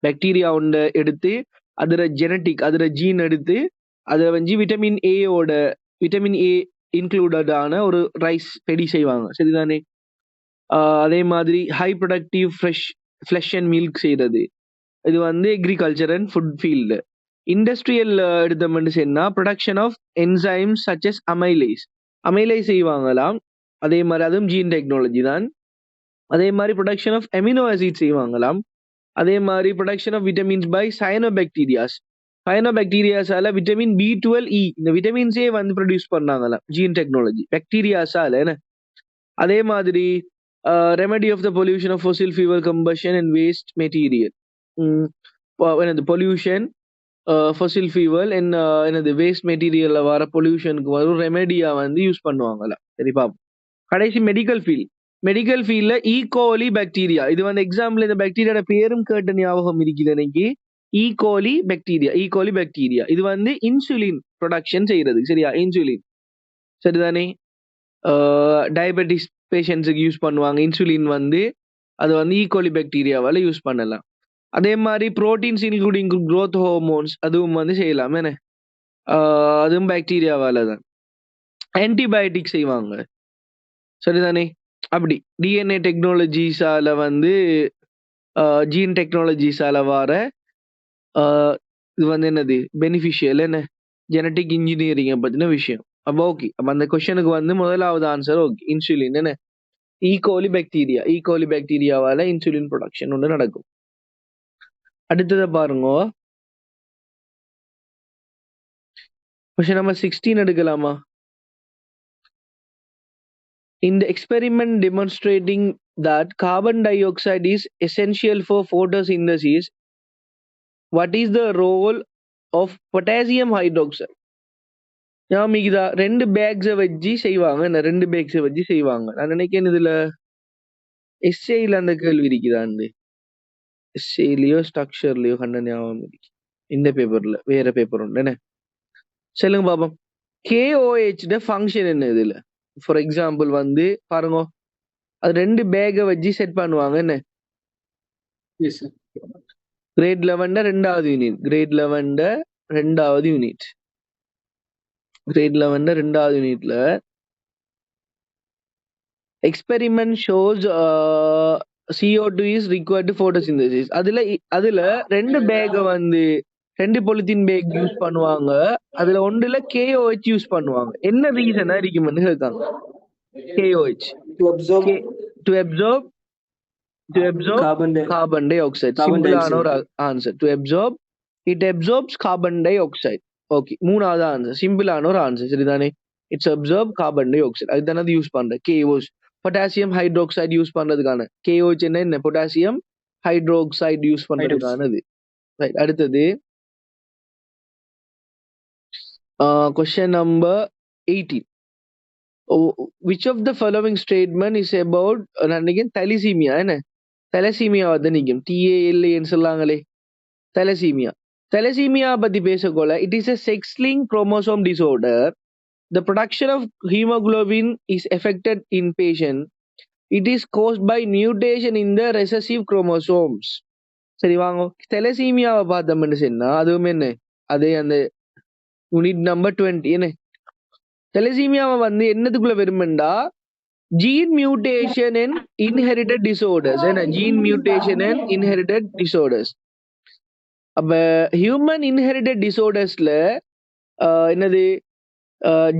பாக்டீரியா ஒன்றை எடுத்து அதில் ஜெனட்டிக் அதில் ஜீன் எடுத்து அதை வந்து விட்டமின் ஏ இன்க்ளூடடான ஒரு ரைஸ் ரெடி செய்வாங்க. சரிதானே? அதே மாதிரி high productive flesh and milk செய்கிறது, இது வந்து agriculture and food field. Industrial எடுத்தோம்னு சொன்னா production of enzymes such as amylase செய்வாங்களாம். அதே மாதிரி அதுவும் ஜீன் டெக்னாலஜி தான். அதே மாதிரி ப்ரொடக்ஷன் ஆஃப் அமினோ ஆசிட் செய்வாங்களாம். அதே மாதிரி ப்ரொடக்ஷன் ஆஃப் விட்டமின்ஸ் பை சயனோபாக்டீரியாஸால விட்டமின் B12E இந்த விட்டமின்ஸே வந்து ப்ரொடியூஸ் பண்ணாங்களாம் ஜீன் டெக்னாலஜி பாக்டீரியாஸால. என்ன அதே மாதிரி remedy of the pollution of fossil fuel combustion and waste material, என்னது பொல்யூஷன் ஃபோசில் ஃபியூவல் அண்ட் என்னது வேஸ்ட் மெட்டீரியல்ல வர பொல்யூஷனுக்கு வரும் ரெமெடியா வந்து யூஸ் பண்ணுவாங்கல்ல. சரி பாப்போம். கடைசி மெடிக்கல் ஃபீல்ட்ல ஈகோலி பாக்டீரியா, இது வந்து எக்ஸாம்பிள் இந்த பாக்டீரியோட பேரும் கேட்ட ஞாபகம் இருக்குது எனக்கு. ஈகோலி பாக்டீரியா இது வந்து இன்சுலின் ப்ரொடக்ஷன் செய்யறது. சரியா? இன்சுலின் சரிதானே? டயபெட்டிஸ் பேஷண்ட்ஸுக்கு யூஸ் பண்ணுவாங்க இன்சுலின் வந்து, அது வந்து ஈகோலி பாக்டீரியாவால யூஸ் பண்ணலாம். அதே மாதிரி புரோட்டீன்ஸ் இன்க்ளூடிங் growth ஹார்மோன்ஸ் அதுவும் வந்து செய்யலாம். என்ன அதுவும் பாக்டீரியாவால தான். ஆன்டிபயோட்டிக் செய்வாங்க. சரிதானே? அப்படி டிஎன்ஏ டெக்னாலஜிஸால வந்து ஜீன் டெக்னாலஜிஸால வர இது வந்து என்னது பெனிஃபிஷியல், என்ன ஜெனட்டிக் இன்ஜினியரிங்கை பத்தின விஷயம். அப்போ ஓகே, அப்ப அந்த கொஸ்டனுக்கு வந்து முதலாவது ஆன்சர் ஓகே, இன்சுலின். என்ன ஈகோலி பாக்டீரியாவால இன்சுலின் ப்ரொடக்ஷன் ஒன்று நடக்கும். அடுத்ததை பாருங்க, கொஸ்டின் நம்பர் 16 எடுக்கலாமா? In the experiment demonstrating that carbon dioxide is essential for photosynthesis, what is the role of potassium hydroxide? மிகுதா 2 பேக்ஸை வச்சு செய்வாங்க. நான் நினைக்கிறேன் இதுல எஸ்ஏல அந்த கேள்வி இருக்குதாண்டு, எஸ்ஏலயோ ஸ்ட்ரக்சர்லயோ கண்ட ஞாபகம் இருக்கு. இந்த பேப்பர்ல வேற பேப்பர் உண்டு. என்ன சொல்லுங்க பாப்போம். KOH ஃபங்க்ஷன் என்ன இதுல? ஃபார் எக்ஸாம்பிள் வந்து பாருங்க, அது 2 பேக்கை வச்சு செட் பண்ணுவாங்க. என்ன கிரேட் 11 ரெண்டாவது யூனிட்ல experiment shows CO2 is required to photosynthesis. அதுல 2 பேக் வந்து 2 பொலித்தீன் பேக் யூஸ் பண்ணுவாங்க. அதுல ஒன்றுல KOH யூஸ் பண்ணுவாங்க. என்ன ரீசனா இருக்கும்னு கேட்காங்க. KOH to absorb carbon dioxide. சிம்பிளான ஒரு answer. to absorb, it absorbs carbon dioxide. Okay, மூணாவது ஆன்சர் சிம்பிளான ஒரு ஆன்சர். சரிதானே? It's observe carbon di oxide. அதுதானே யூஸ் பண்ற KOH. பொட்டாசியம் ஹைட்ரோக்சைடு யூஸ் பண்றதுக்கான KOH என்ன பொட்டாசியம் ஹைட்ரோக்சைடு யூஸ் பண்றதுக்கானது. ரைட், அடுத்தது question number 18. which of the following statement is about தலிசீமியா? என்ன தலசீமியா வந்து நிற்கும். TALAன்னு சொல்லாங்களே, தலசீமியா பத்தி பேசக்கொள்ள, it is a sex-linked chromosome disorder. The production of hemoglobin is affected in patient. It is caused by mutation in the recessive chromosomes. சரி வாங்க, தலசீமியாவை பார்த்தோம்னு சொன்னா அதுவும் என்ன, அதே அந்த யூனிட் நம்பர் 20. என்ன தலசீமியாவை வந்து என்னதுக்குள்ள வருமெண்டா gene mutation and inherited disorders. என்ன gene mutation and inherited disorders. அப்ப ஹியூமன் இன்ஹெரிட்டட் டிசார்டர்ஸ்ல என்னது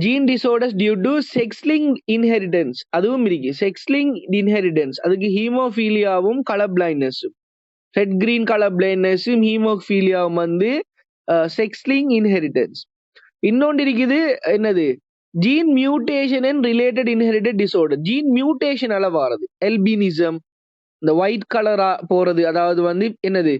gene disorders due to sex linked inheritance அதுவும் இருக்கு. செக்ஸ்லிங்க் இன்ஹெரிட்டன்ஸ் அதுக்கு ஹீமோஃபீலியாவும் கலர் பிளைண்ட்னஸும், ரெட் கிரீன் கலர் பிளைண்ட்னஸும் ஹீமோஃபீலியாவும் வந்து செக்ஸ்லிங்க் இன்ஹெரிட்டன்ஸ். இன்னொன்று இருக்குது என்னது gene mutation and related inherited disorder. Gene மியூட்டேஷனால வாரது எல்பினிசம், இந்த ஒயிட் கலரா போறது, அதாவது வந்து என்னது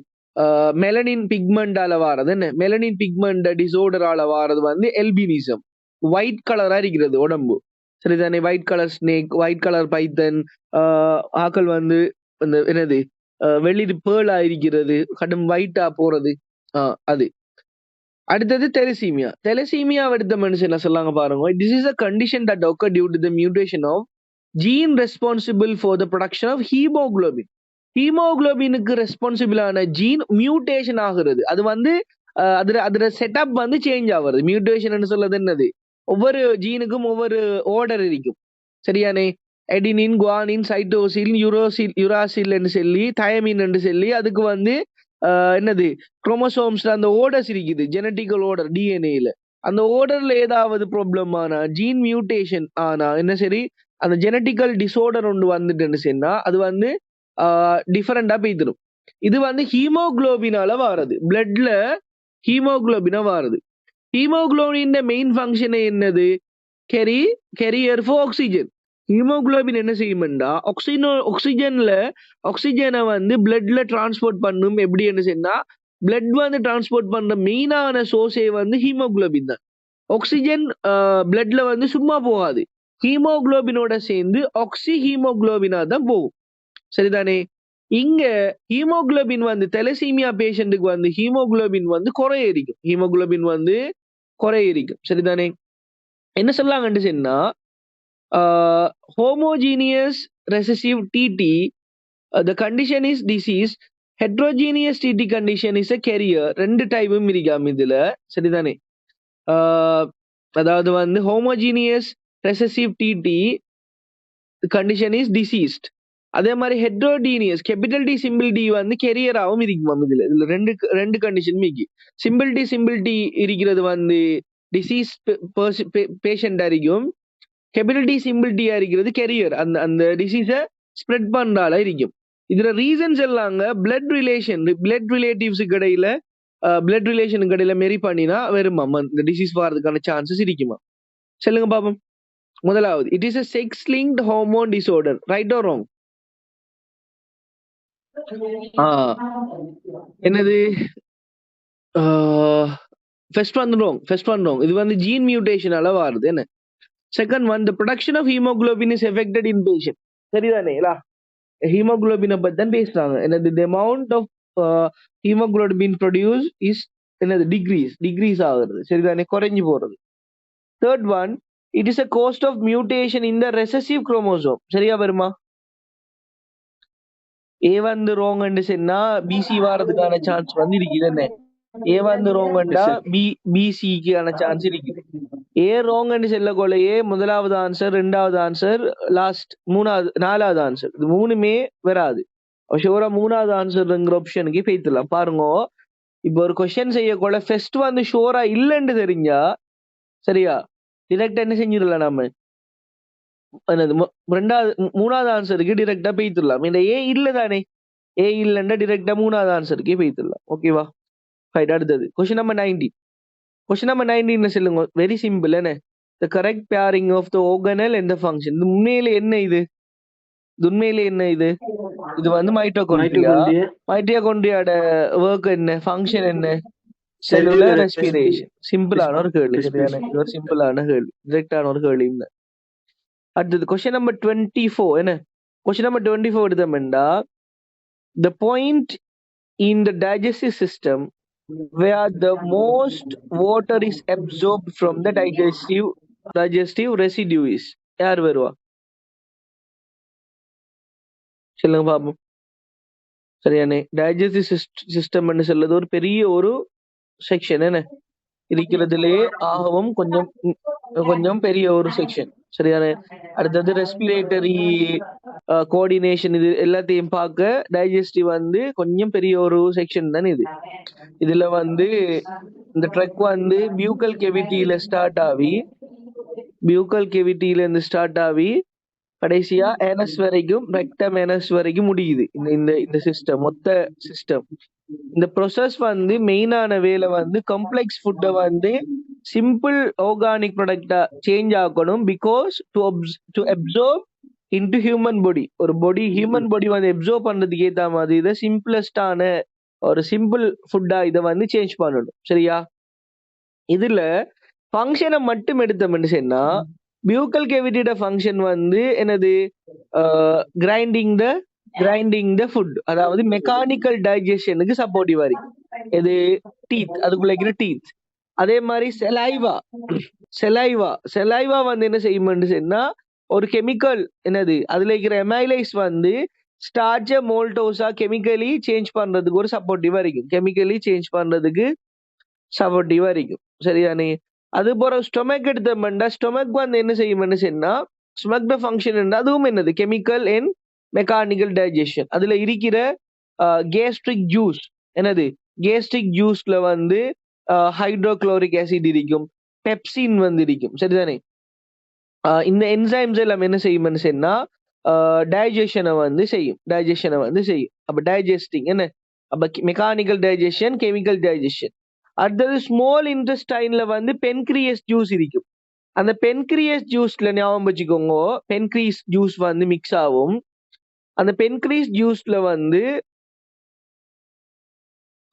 மெலனின் பிக்மெண்டால வாரது. என்ன மெலனின் பிக்மெண்ட் டிசார்டரால வாரது வந்து எல்பினிசம். ஒயிட் கலரா இருக்கிறது உடம்பு. சரிதானே? White colour snake, white colour python, ஆக்கள் வந்து அந்த என்னது வெளிர் பேர்லா இருக்கிறது, கடும் ஒயிட்டா போறது, அது. அடுத்தது தெலசீமியா. தெலசீமியா எடுத்த மனுஷன் என்ன சொல்லாங்க பாருங்க. This is a condition that occur due to the mutation of gene responsible for the production of hemoglobin. ஹீமோகுளோபினுக்கு ரெஸ்பான்சிபிள் ஆன ஜீன் மியூட்டேஷன் ஆகுறது. அது வந்து அதோட செட்டப் வந்து சேஞ்ச் ஆகுறது. மியூட்டேஷன் சொல்றது என்னது, ஒவ்வொரு ஜீனுக்கும் ஒவ்வொரு ஆர்டர் இருக்கும். சரியானே? எடினின், குவானின், சைட்டோசின், யுராசில் என்று சொல்லி, தயமின் என்று சொல்லி அதுக்கு வந்து என்னது குரோமோசோம்ஸ்ல அந்த ஓர்டர்ஸ் இருக்குது, ஜெனட்டிக்கல் ஓர்டர் டிஎன்ஏல. அந்த ஓர்டர்ல ஏதாவது ப்ராப்ளம் ஆனா, ஜீன் மியூட்டேஷன் ஆனா என்ன சரி, அந்த ஜெனட்டிக்கல் டிசார்டர் ஒன்று வந்துட்டுன்னு சொன்னா அது வந்து டிஃபரெண்டா போய்த்திடும். இது வந்து ஹீமோகுளோபினால வாரது, பிளட்ல ஹீமோகுளோபினா வாரது. ஹீமோகுளோபின் மெயின் ஃபங்க்ஷன் என்னது, கேரியர் ஃபார் ஆக்சிஜன். ஹீமோகுளோபின் என்ன செய்யும்டா, ஆக்சிஜனை வந்து பிளட்ல டிரான்ஸ்போர்ட் பண்ணும். எப்படி என்ன சொன்னா, பிளட் வந்து டிரான்ஸ்போர்ட் பண்ற மெயினான சோர்ஸே வந்து ஹீமோகுளோபின் தான். ஆக்சிஜன் பிளட்ல வந்து சும்மா போகாது, ஹீமோகுளோபினோட சேர்ந்து ஆக்சி ஹீமோகுளோபினா தான் போகும். சரிதானே? இங்க ஹீமோகுளோபின் வந்து தெலசீமியா பேஷண்ட்டுக்கு வந்து ஹீமோகுளோபின் வந்து குறையிருக்கும். ஹீமோகுளோபின் வந்து குறையிருக்கும். சரிதானே? என்ன சொல்லாங்கன்னு சொன்னா, homogeneous recessive TT, the condition is disease. Heterogeneous TT condition is a carrier. ரெண்டு டைப்பும் இருக்காம் இதுல. சரிதானே? அதாவது வந்து homogeneous recessive TT condition is diseased. அதே மாதிரி heterogeneous capital T simple T வந்து கெரியராகவும் இருக்குமாம். இதுல ரெண்டு கண்டிஷன் இருக்கு. சிம்பிள் டி இருக்கிறது வந்து டிசீஸ் பேஷண்டா இருக்கும். கேபிட்டல் டி சிம்பிள் டியா இருக்கிறது கெரியர், அந்த டிசீஸை ஸ்ப்ரெட் பண்றால இருக்கும். இதுல ரீசன்ஸ் எல்லாங்க பிளட் ரிலேட்டிவ்ஸுக்கு இடையில பிளட் ரிலேஷனுக்கு இடையில மெரி பண்ணினா வருமா இந்த டிசீஸ் வர்றதுக்கான சான்சஸ் இருக்குமா? சொல்லுங்க பாப்போம். முதலாவது, it is a sex linked hormone disorder. Right or wrong? என்னது, ஃபர்ஸ்ட் ஒன் wrong. இது வந்து ஜீன் மியூட்டேஷனால வருது. என்ன second one, the production of hemoglobin is affected in patient. சரிதானே? ஹீமோகுளோபினை பத்தி தான் பேசுறாங்க. என்னது, the amount of hemoglobin produced is என்னது டிக்ரீஸ் ஆகுறது. சரிதானே? குறைஞ்சு போறது. Third one, it is a cause of mutation in the recessive chromosome. சரியா வருமா? ஏ வந்து ரோங் சொன்னா பிசி வாரதுக்கான சான்ஸ் வந்து இருக்குது. என்ன, ஏ வந்து ரோங்கண்டா பிசிக்கான சான்ஸ் இருக்குது. ஏ ரோங் செல்லக்கொள்ளையே முதலாவது ஆன்சர், ரெண்டாவது ஆன்சர், லாஸ்ட் நாலாவது ஆன்சர், இது மூணுமே வராது. ஷோரா மூணாவது ஆன்சர்ங்கிற ஆப்ஷனுக்கு பேய்த்துலாம். பாருங்க, இப்போ ஒரு கொஸ்டின் செய்யக்கொள்ள ஃபர்ஸ்ட் வந்து ஷோரா இல்லைன்னு தெரிஞ்சா சரியா டிரெக்டா என்ன செஞ்சிடலாம், நம்ம மூணாவது ஆன்சருக்கு டிரெக்டா பேய்த்துடலாம். இந்த ஏ இல்ல தானே, ஏ இல்லைன்னா டிரெக்டா மூணாவது ஆன்சருக்கே பேய்த்துடலாம். ஓகேவா? ரைட். அடுத்தது கொஸ்டின் நம்பர் 19. கொஸ்டின் நம்பர் 19 சொல்லுங்க. Very simple. என்ன, the correct pairing of the organelle and the function. இது உண்மையிலே என்ன, இது இது வந்து மைட்டோகாண்ட்ரியாட ஒர்க் என்ன, ஃபங்க்ஷன் என்ன, செல்லுலர் ரெஸ்பிரேஷன். சிம்பிளான ஒரு கேள்வி. ஒரு சிம்பிளான கேள்வி, டிரெக்டான ஒரு கேள்வி. அடுத்தது கொஸ்டின் நம்பர் 24. என்ன, கொஸ்டின் நம்பர் 24 எடுத்தோம்னா, the point in the digestive system where the most water is absorbed from the digestive residue is. யார் வருவா? சொல்லுங்க பாப்போம். சரியானே? டைஜஸ்டிவ் சிஸ்டம் சொல்றது ஒரு பெரிய ஒரு செக்ஷன். என்ன, இருக்கிறதுலே ஆகவும் கொஞ்சம் பெரிய ஒரு செக்ஷன். சரியானே? அடுத்தது ரெஸ்பிரேட்டரி கோஆர்டினேஷன், இது எல்லாத்தையும் பார்க்க டைஜஸ்டிவ் வந்து கொஞ்சம் பெரிய ஒரு செக்ஷன் தானே இது. இதுல வந்து இந்த ட்ரக் வந்து பியூக்கல் கேவிட்டியில ஸ்டார்ட் ஆகி கடைசியா ஏனஸ் வரைக்கும், ரெக்டம் ஏனஸ் வரைக்கும் முடியுது இந்த சிஸ்டம், மொத்த சிஸ்டம். இந்த ப்ரொசஸ் வந்து மெயினான வேலை வந்து கம்ப்ளெக்ஸ் ஃபுட்டை வந்து சிம்பிள் ஆர்கானிக் ப்ராடக்டா சேஞ்ச் ஆக்கணும். Because to observe into human body, human body வந்து அப்சர்வ் பண்றதுக்கு ஏற்ற மாதிரி இதை சிம்பிளஸ்டான ஒரு சிம்பிள் ஃபுட்டா இதை வந்து சேஞ்ச் பண்ணணும். சரியா? இதுல ஃபங்க்ஷனை மட்டும் எடுத்தோம்னு சொன்னா, பியூக்கல் கேவிட்டியோட ஃபங்க்ஷன் வந்து என்னது, grinding the grinding the food, அதாவது மெக்கானிக்கல் டைஜஷனுக்கு சப்போர்ட்டிவா இருக்கு. இது டீத், அதுக்குள்ள இருக்கிற டீத். அதே மாதிரி செலைவா வந்து என்ன செய்யும்னு சொன்னா ஒரு கெமிக்கல், என்னது அதுல இருக்கிற எமைலைஸ் வந்து ஸ்டார்ச்ச மோல்டோஸா கெமிக்கலி சேஞ்ச் பண்றதுக்கு ஒரு சப்போர்ட்டிவா இருக்கும். கெமிக்கலி சேஞ்ச் பண்றதுக்கு சப்போர்ட்டிவா இருக்கும். சரிதானே? அது போற ஸ்டொமக் எடுத்தோம்னா ஸ்டொமக் வந்து என்ன செய்யும்னு சொன்னா ஸ்டொமக் ஃபங்க்ஷன் அதுவும் என்னது கெமிக்கல் அண்ட் மெக்கானிக்கல் டைஜஷன். அதுல இருக்கிற கேஸ்ட்ரிக் ஜூஸ், என்னது கேஸ்ட்ரிக் ஜூஸ்ல வந்து ஹைட்ரோக்ளோரிக் ஆசிட் இருக்கும், பெப்சின் வந்து இருக்கும். சரிதானே? இந்த என்சைம்ஸ் எல்லாம் என்ன செய்யும்னு சொன்னா டைஜஷனை வந்து செய்யும். அப்ப டைஜஸ்டிங் என்ன, அப்ப மெக்கானிக்கல் டைஜஷன், கெமிக்கல் டைஜஷன். அடுத்தது ஸ்மால் இன்டெஸ்டைன்ல வந்து பென்கிரியஸ் ஜூஸ் இருக்கும். அந்த பென்கிரியஸ் ஜூஸ்ல ஞாபகம் வச்சுக்கோங்க, பென்கிரீஸ் ஜூஸ் வந்து மிக்ஸ் ஆகும். அந்த பென்கிரீஸ் ஜூஸ்ல வந்து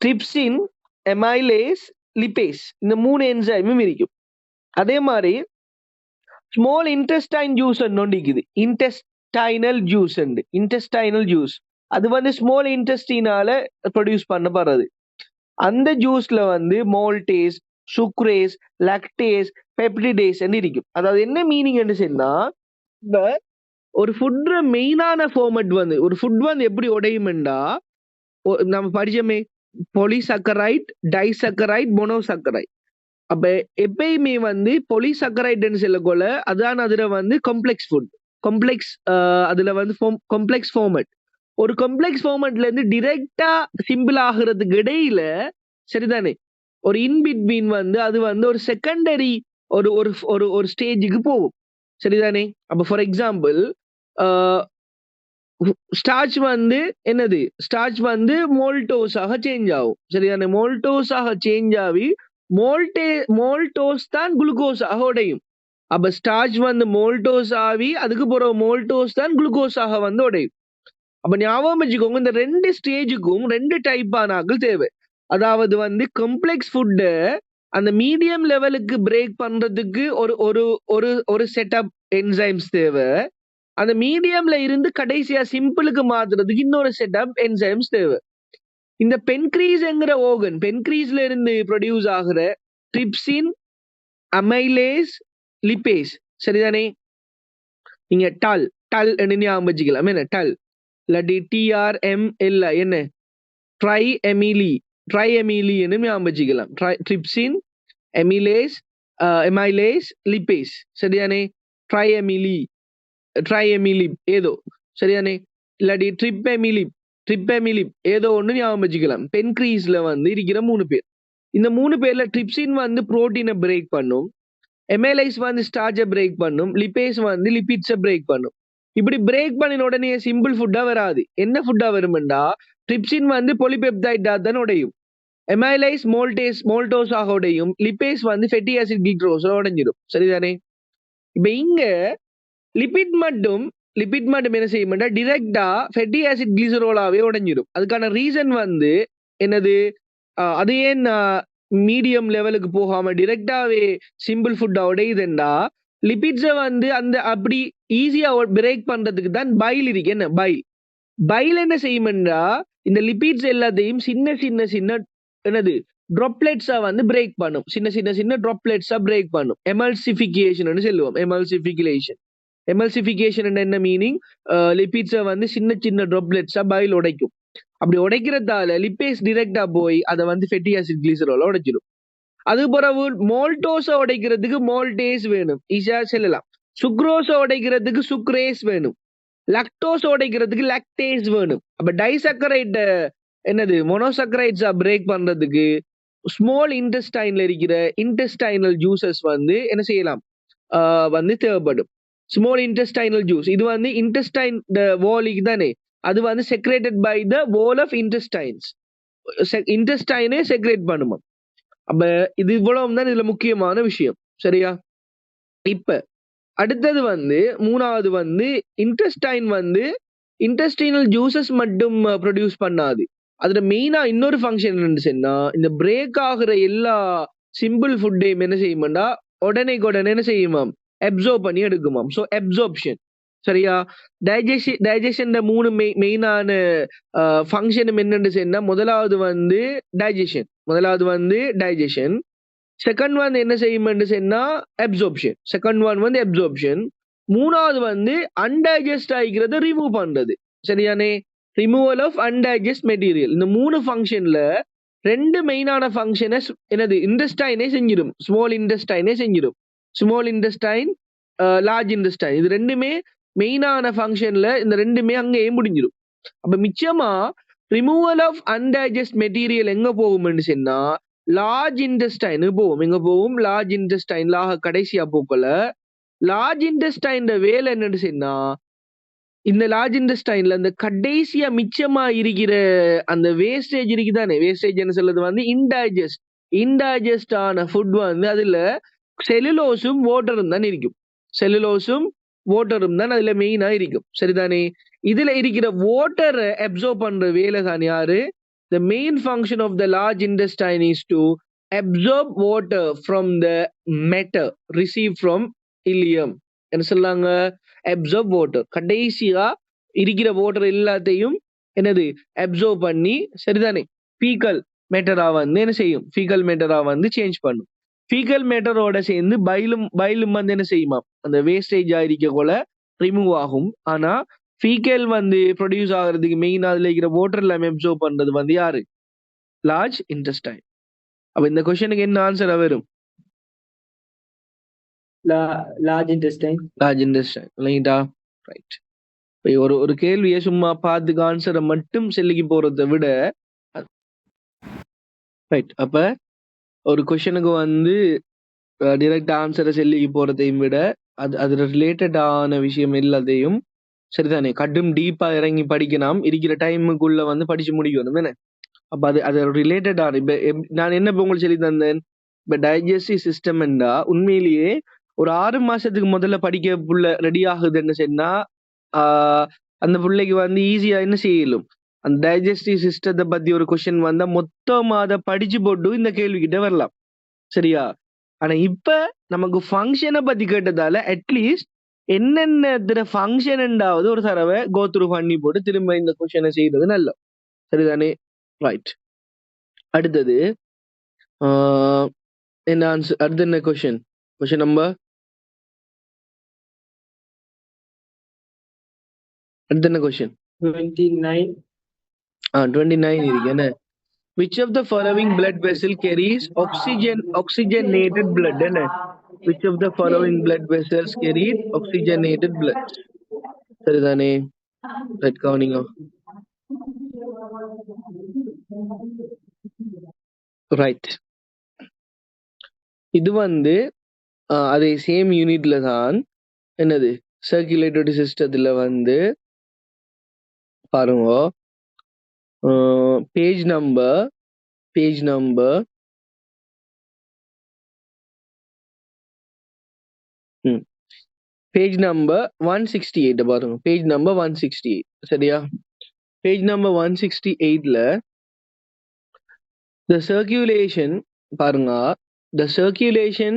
ட்ரிப்சின், எமைலேஸ், லிபேஸ் இந்த 3 என்சைமும் இருக்கும். அதே மாதிரி ஸ்மால் இன்டெஸ்டைன் ஜூஸ் ஒன்று இன்டெஸ்டைனல் ஜூஸ் அது வந்து ஸ்மால் இன்டெஸ்டினால ப்ரொடியூஸ் பண்ணப்படுறது. அந்த ஜூஸ்ல வந்து மோல்டேஸ், சுக்ரேஸ், லாக்டேஸ், பெப்டிடேஸ் இருக்கும். அதாவது என்ன மீனிங் சொன்னா, ஒரு ஃபுட்ற மெயினான ஃபார்மட் வந்து ஒரு ஃபுட் வந்து எப்படி உடையுமெண்டா நம்ம படிச்சோமே, பொலிசக்கரைட், டைசக்கரைட், மோனோசக்கரைட். அப்ப எப்பயுமே வந்து பொலிசக்கரைட்னு சொல்லக்கொள்ள அதான் அதுல வந்து காம்ப்ளெக்ஸ் ஃபுட், காம்ப்ளெக்ஸ் அதுல வந்து காம்ப்ளெக்ஸ் ஃபார்மட். ஒரு காம்ப்ளெக்ஸ் ஃபார்மட்ல இருந்து டிரெக்டா சிம்பிள் ஆகுறதுக்கு இடையில, சரிதானே, ஒரு இன்பிட்வீன் வந்து அது வந்து ஒரு செகண்டரி ஒரு ஒரு ஒரு ஸ்டேஜுக்கு போகும். சரிதானே? அப்ப ஃபார் எக்ஸாம்பிள் ஸ்டார்ச் வந்து என்னது, ஸ்டார்ச் வந்து மோல்டோஸாக சேஞ்ச் ஆகும். சரிதானே? மோல்டோஸாக சேஞ்ச் ஆகி மோல்டோஸ் தான் குளுக்கோஸாக உடையும். அப்ப ஸ்டார்ச் வந்து மோல்டோஸ் ஆகி அதுக்கு பிறகு மோல்டோஸ் தான் குளுக்கோஸாக வந்து உடையும். அப்ப ஞாபகம் வச்சுக்கோங்க, இந்த 2 ஸ்டேஜுக்கும் 2 டைப்பான ஆக்கள் தேவை. அதாவது வந்து காம்ப்ளெக்ஸ் ஃபுட்டை அந்த மீடியம் லெவலுக்கு பிரேக் பண்றதுக்கு ஒரு ஒரு ஒரு ஒரு செட்டப் என்சைம்ஸ் தேவை. அந்த மீடியம்ல இருந்து கடைசியா சிம்பிளுக்கு மாத்துறதுக்கு இன்னொரு செட்டப் என்சைம்ஸ் தேவை. இந்த பென்கிரீஸ்ங்கிற ஓகன், பென்கிரீஸ்ல இருந்து ப்ரொடியூஸ் ஆகிற ட்ரிப்சின், அமைலேஸ், லிபேஸ், சரிதானே? நீங்க டல் ஞாபகம் வச்சுக்கலாம். என்ன டல் இல்லாட்டி TRML என்ன ட்ரை எமிலின்னு ஞாபகம் வச்சுக்கலாம். ட்ரிப்சின், எமைலேஸ், லிபேஸ், சரிதானே? ட்ரை எமிலிப் ஏதோ, சரிதானே? இல்லாட்டி ட்ரிப்பெமிலிப் ஏதோ ஒன்று ஞாபகம் வச்சுக்கலாம். பென்கிரீஸ்ல வந்து இருக்கிற 3 பேர். இந்த 3 பேர்ல ட்ரிப்சின் வந்து புரோட்டீனை பிரேக் பண்ணும், எமைலைஸ் வந்து ஸ்டார்ச்சை பிரேக் பண்ணும், லிபேஸ் வந்து லிபிட்ஸை பிரேக் பண்ணும். இப்படி பிரேக் பண்ணின உடனே சிம்பிள் ஃபுட்டா வராது. என்ன ஃபுட்டா வரும்டா, ட்ரிப்சின் வந்து பொலிபெப்டைடா தான் உடையும், எமைலைஸ் மோல்டோஸாக உடையும், லிபேஸ் வந்து ஃபெட்டி ஆசிட் கிளிசரோல உடைஞ்சிடும். சரிதானே? இப்ப இங்க லிபிட் மட்டும் என்ன செய்யும்டா, டிரெக்டா ஃபெட்டி ஆசிட் கிளிசரோலாவே உடைஞ்சிடும். அதுக்கான ரீசன் வந்து என்னது, அது ஏன் மீடியம் லெவலுக்கு போகாம டிரெக்டாவே சிம்பிள் ஃபுட்டா உடையுதுண்டா, லிபிட்ஸை வந்து அந்த அப்படி ஈஸியா பிரேக் பண்றதுக்கு தான் பைல் இருக்கு. என்ன பைல் என்ன செய்யும்டா, இந்த லிபிட்ஸ் எல்லாத்தையும் சின்ன என்னது ட்ராப்லெட்ஸா வந்து பிரேக் பண்ணும். சின்ன ட்ராப்லெட்ஸா பிரேக் பண்ணும். எமல்சிஃபிகேஷன் சொல்லுவோம். எமல்சிஃபிகேஷன் என்ன மீனிங், லிபிட்ஸை வந்து சின்ன ட்ராப்லெட்ஸா பைல் உடைக்கும். அப்படி உடைக்கிறதால லிபேஸ் டிரெக்டா போய் அதை வந்து ஃபெட்டி ஆசிட் கிளிசரோல உடைச்சிடும். அது பிறகு மோல்டோஸை உடைக்கிறதுக்கு மோல்டேஸ் வேணும், ஈஸியா சொல்லலாம். சுக்ரோஸை உடைக்கிறதுக்கு சுக்ரேஸ் வேணும், லாக்டோஸ் உடைக்கிறதுக்கு லாக்டேஸ் வேணும். அப்ப டைசக்கரைட் என்னது மோனோசக்கரைட்ஸா பிரேக் பண்றதுக்கு ஸ்மால் இன்டெஸ்டைன்ல இருக்கிற இன்டெஸ்டைனல் ஜூசஸ் வந்து என்ன செய்யலாம், வந்து தேவைப்படும். ஸ்மால் இன்டெஸ்டைனல் ஜூஸ் இது வந்து இன்டெஸ்டைன் வாலிக்கு தானே, அது வந்து secreted by the wall of intestines, இன்டெஸ்டைனே செக்ரேட் பண்ணுமா. அப்ப இது இவ்வளவு தான் இதுல முக்கியமான விஷயம். சரியா? இப்ப அடுத்தது வந்து 3வது வந்து இன்டெஸ்டைன் வந்து இன்டெஸ்டைனல் ஜூசஸ் மட்டும் ப்ரொடியூஸ் பண்ணாது. அதுல மெயினா இன்னொரு ஃபங்க்ஷன் என்னன்னு சொன்னா, இந்த பிரேக் ஆகுற எல்லா சிம்பிள் ஃபுட்டையும் என்ன செய்யுமாண்டா உடனே என்ன செய்யுமாம், அப்சர்வ் பண்ணி எடுக்குமாம். ஸோ அப்சர்ப்ஷன், சரியா? டைஜஷன் மூணு மெயினான ஃபங்க்ஷனும் என்னன்னு சொன்னா, முதலாவது வந்து டைஜஷன். செகண்ட் வந்து என்ன செய்யும்னு சொன்னா அப்சர்ப்ஷன். மூணாவது வந்து அன்டைஜஸ்ட் ஆகிக்கிறத ரிமூவ் பண்றது. சரியானே? Removal of undigested material. இந்த மூணு ஃபங்க்ஷன்ல ரெண்டு மெயினான ஃபங்க்ஷனை என்னது இன்டெஸ்டைனே செஞ்சிடும். Small intestine, large intestine. இது ரெண்டுமே மெயினான ஃபங்க்ஷன்ல இந்த ரெண்டுமே அங்கேயே முடிஞ்சிடும். அப்ப மிச்சமா ரிமூவல் ஆஃப் அன்டைஜஸ்ட் மெட்டீரியல் எங்க போகும்னு சொன்னா லார்ஜ் இன்டெஸ்டைன் போகும். எங்க போகும்? லார்ஜ் இன்டெஸ்டைன்ல கடைசியா போக்கல. லார்ஜ் இன்டெஸ்டைன் வேலை என்னன்னு சொன்னா, இந்த லார்ஜ் இன்டெஸ்டைன்ல அந்த கடைசியா மிச்சமா இருக்கிற அந்த வேஸ்டேஜ் இருக்குதானே, வேஸ்டேஜ் என்ன சொல்றது வந்து இன்டைஜஸ்ட் ஆன ஃபுட் வந்து அதுல செல்லுலோஸும் வாட்டரும் தான் இருக்கும். தான் அதுல மெயினா இருக்கும். சரிதானே? இதுல இருக்கிற வாட்டரை அப்சர்வ் பண்ற வேலை தான் யாரு? The main function of the large intestine is to absorb water from the matter received from ileum. என்ன சொல்லாங்க? absorb water. கடைசியா இருக்கிற வாட்டர் எல்லாத்தையும் என்னது அப்சர்வ் பண்ணி, சரிதானே, ஃபீக்கல் மேட்டரா வந்து என்ன செய்யும்? ஃபீக்கல் மேட்டரா வந்து சேஞ்ச் பண்ணும். ஃபீக்கல் மேட்டரோட சேர்ந்து பைலும் வந்து என்ன செய்யுமா? அந்த வேஸ்டேஜ் ஆயிருக்க போல ரிமூவ் ஆகும். ஆனா ஃபீக்கல் வந்து ப்ரொடியூஸ் ஆகிறதுக்கு மெயின் அதுல இருக்கிற வாட்டர் எல்லாமே அப்சர்வ் பண்றது வந்து யாரு? Large intestine. அப்ப இந்த கொஸ்டினுக்கு என்ன ஆன்சரா வரும்? Large intestine. இல்லைங்களா? ரைட். ஒரு கேள்வியை சும்மா பார்த்துக்கு ஆன்சரை மட்டும் செல்லிக்கு போறதை விட, ரைட், அப்ப ஒரு கொஸ்டினுக்கு வந்து டிரெக்ட் ஆன்சரை செல்லிக்கு போறதையும் விட அது ரிலேட்டடான விஷயம் எல்லாத்தையும், சரிதானே, கடும் டீப்பா இறங்கி படிக்கலாம். இருக்கிற டைமுக்குள்ள வந்து படிச்சு முடிக்கணும் என்ன. அப்ப அது ரிலேட்டடான, இப்ப நான் என்ன இப்ப உங்களுக்கு சொல்லி தந்தேன், இப்ப டைஜஸ்டிவ் சிஸ்டம் என்றா உண்மையிலேயே ஒரு 6 மாசத்துக்கு முதல்ல படிக்க புள்ள ரெடி ஆகுதுன்னு சொன்னா அந்த பிள்ளைக்கு வந்து ஈஸியா என்ன செய்யலும், அந்த டைஜஸ்டிவ் சிஸ்டத்தை பத்தி ஒரு கொஸ்டின் வந்தா மொத்தமா அதை படிச்சு போட்டு இந்த கேள்வி கிட்ட வரலாம். சரியா? ஆனா இப்ப நமக்கு ஃபங்க்ஷனை பத்தி கேட்டதால அட்லீஸ்ட் என்னென்ன ஃபங்க்ஷன் என்றாவது ஒரு தடவை கோத்ரூ பண்ணி போட்டு திரும்ப இந்த கொஸ்டினை செய்யறது நல்ல. சரிதானே? ரைட். அடுத்தது என்ன ஆன்சர்? அடுத்து என்ன கொஸ்டின் நம்பர்? அடுத்து என்ன கொஸ்டின்? 29 இருக்கு என்ன? Which of the following blood vessel carries oxygenated blood? என்ன? Which of the following blood vessels carries oxygenated blood? சரிதானே? ரைட், கவனிங்க. ரைட். இது வந்து அதே சேம் யூனிட்ல தான் என்னது சர்க்குலேட்டரி சிஸ்டத்துல வந்து பாருங்க, பேஜ் நம்பர் 168 பாருங்க. Page number 168. சரியா? பேஜ் நம்பர் 168ல the circulation பாருங்க, the circulation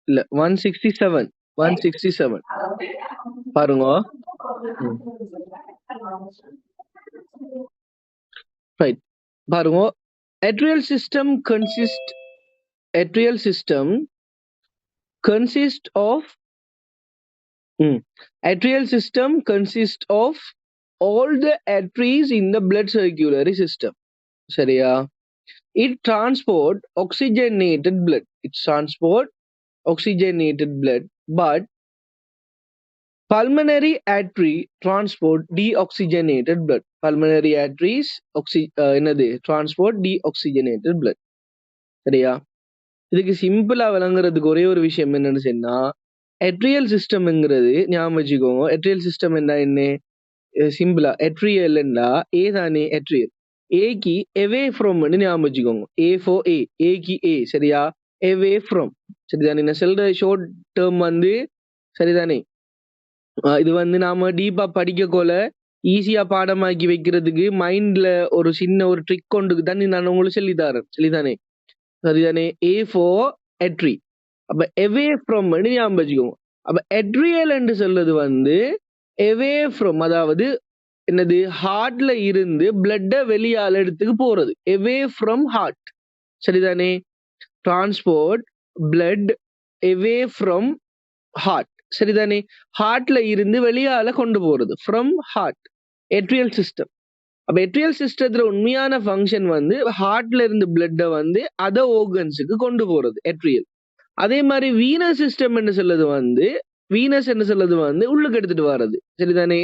இல்ல 167 பாருங்க. ரைட், பாருங்க. atrial system consists of all the arteries in the blood circulatory system. சரியா? It transport oxygenated blood. But pulmonary artery transport deoxygenated blood. Pulmonary arteries என்னது transport deoxygenated blood. சரியா? இதுக்கு சிம்பிளா விளங்குறதுக்கு ஒரே ஒரு விஷயம் என்னன்னு சொன்னா, atrial systemங்கிறது ஞாபகம் வச்சுக்கோங்க. atrial system என்ன? சிம்பிளா atrial என்றா A தானே atrial. ஏக்கு away from ஞாபகம் வச்சுக்கோங்க. A for A, ஏக்கு A. சரியா? away from. சரிதானே? நான் சொல்ற ஷார்ட் டேர்ம் வந்து சரிதானே? இது வந்து நாம டீப்பா படிக்கக்கோல ஈஸியா பாடமாக்கி வைக்கிறதுக்கு மைண்ட்ல ஒரு சின்ன ஒரு ட்ரிக் கொண்டு தான் நான் உங்களுக்கு சொல்லித்தாரேன். சரிதானே? சரிதானே? A for atri. அப்ப away from ஞாபகம் வச்சுக்கோங்க. அப்ப atrial என்று சொல்றது வந்து away from, அதாவது என்னது, ஹார்ட்ல இருந்து பிளட்ட வெளியால எடுத்துக்கு போறது, away from heart. சரிதானே? Transport blood away from heart. சரிதானே? ஹார்ட்ல இருந்து வெளியால கொண்டு போறது, from heart, atrial system. அப்ப atrial systemத்துல உண்மையான ஃபங்க்ஷன் வந்து ஹார்ட்ல இருந்து பிளட்ட வந்து அதர் ஆர்கன்ஸுக்கு கொண்டு போறது, atrial. அதே மாதிரி வீனஸ் சிஸ்டம் என்று சொல்றது வந்து, வீனஸ் என்று சொல்றது வந்து உள்ளுக்கு எடுத்துட்டு வர்றது. சரிதானே?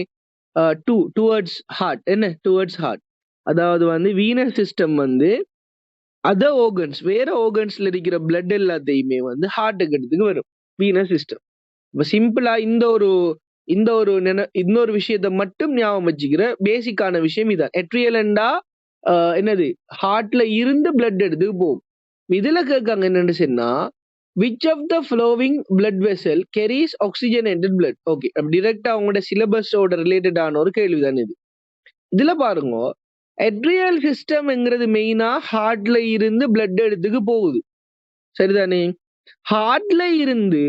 Towards heart. என்ன டுவர்ட்ஸ் ஹார்ட்? அதாவது வந்து வீனஸ் சிஸ்டம் வந்து அதர் ஆர்கன்ஸ், வேற ஆர்கன்ஸ்ல இருக்கிற பிளட் எல்லாத்தையுமே வந்து ஹார்ட்டுக்கு எடுத்துக்கு வரும், வீனஸ் சிஸ்டம். இப்ப சிம்பிளா இன்னொரு விஷயத்தை மட்டும் ஞாபகம் வச்சுக்கிற பேசிக்கான விஷயம் இதான். எட்ரியலண்டா என்னது, ஹார்ட்ல இருந்து பிளட் எடுத்துக்கு போகும். இதுல கேட்காங்க என்னன்னு சொன்னா, which of the flowing blood vessel carries oxygenated blood? Okay, டிரெக்டா அவங்களோட சிலபஸோட ரிலேட்டடான ஒரு கேள்விதான் இது. இதுல பாருங்க, எட்ரியல் சிஸ்டம்ங்கிறது மெயினா ஹார்ட்ல இருந்து பிளட் எடுத்துக்கு போகுது. சரிதானே? ஹார்ட்ல இருந்து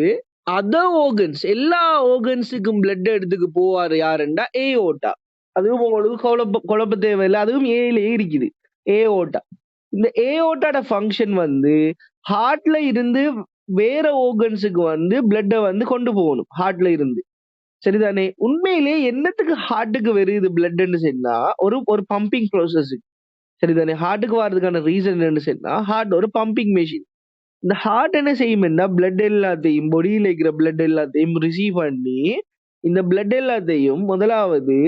அதர் ஆர்கன்ஸ், எல்லா ஆர்கன்ஸுக்கும் பிளட் எடுத்துக்கு போவாரு யாருண்டா ஏஓட்டா. அதுவும் உங்களுக்கு குழப்ப தேவையில்லை, அதுவும் ஏலயே இருக்குது ஏஓட்டா. இந்த ஏஓட்டாட ஃபங்க்ஷன் வந்து ஹார்ட்ல இருந்து வேற ஆர்கன்ஸுக்கு வந்து பிளட்டை வந்து கொண்டு போகணும், ஹார்ட்ல இருந்து. சரிதானே? உண்மையிலே என்னத்துக்கு ஹார்ட்டுக்கு வருது பிளட்ன்னு சொன்னா, ஒரு பம்பிங் ப்ராசஸ். சரிதானே? ஹார்ட்டுக்கு வர்றதுக்கான ரீசன் என்னன்னு சொன்னா, ஹார்ட் ஒரு பம்பிங் மெஷின். இந்த ஹார்ட் என்ன செய்யும்னா, பிளட் எல்லாத்தையும், பொடியில இருக்கிற பிளட் எல்லாத்தையும் ரிசீவ் பண்ணி இந்த பிளட் எல்லாத்தையும் முதலாவது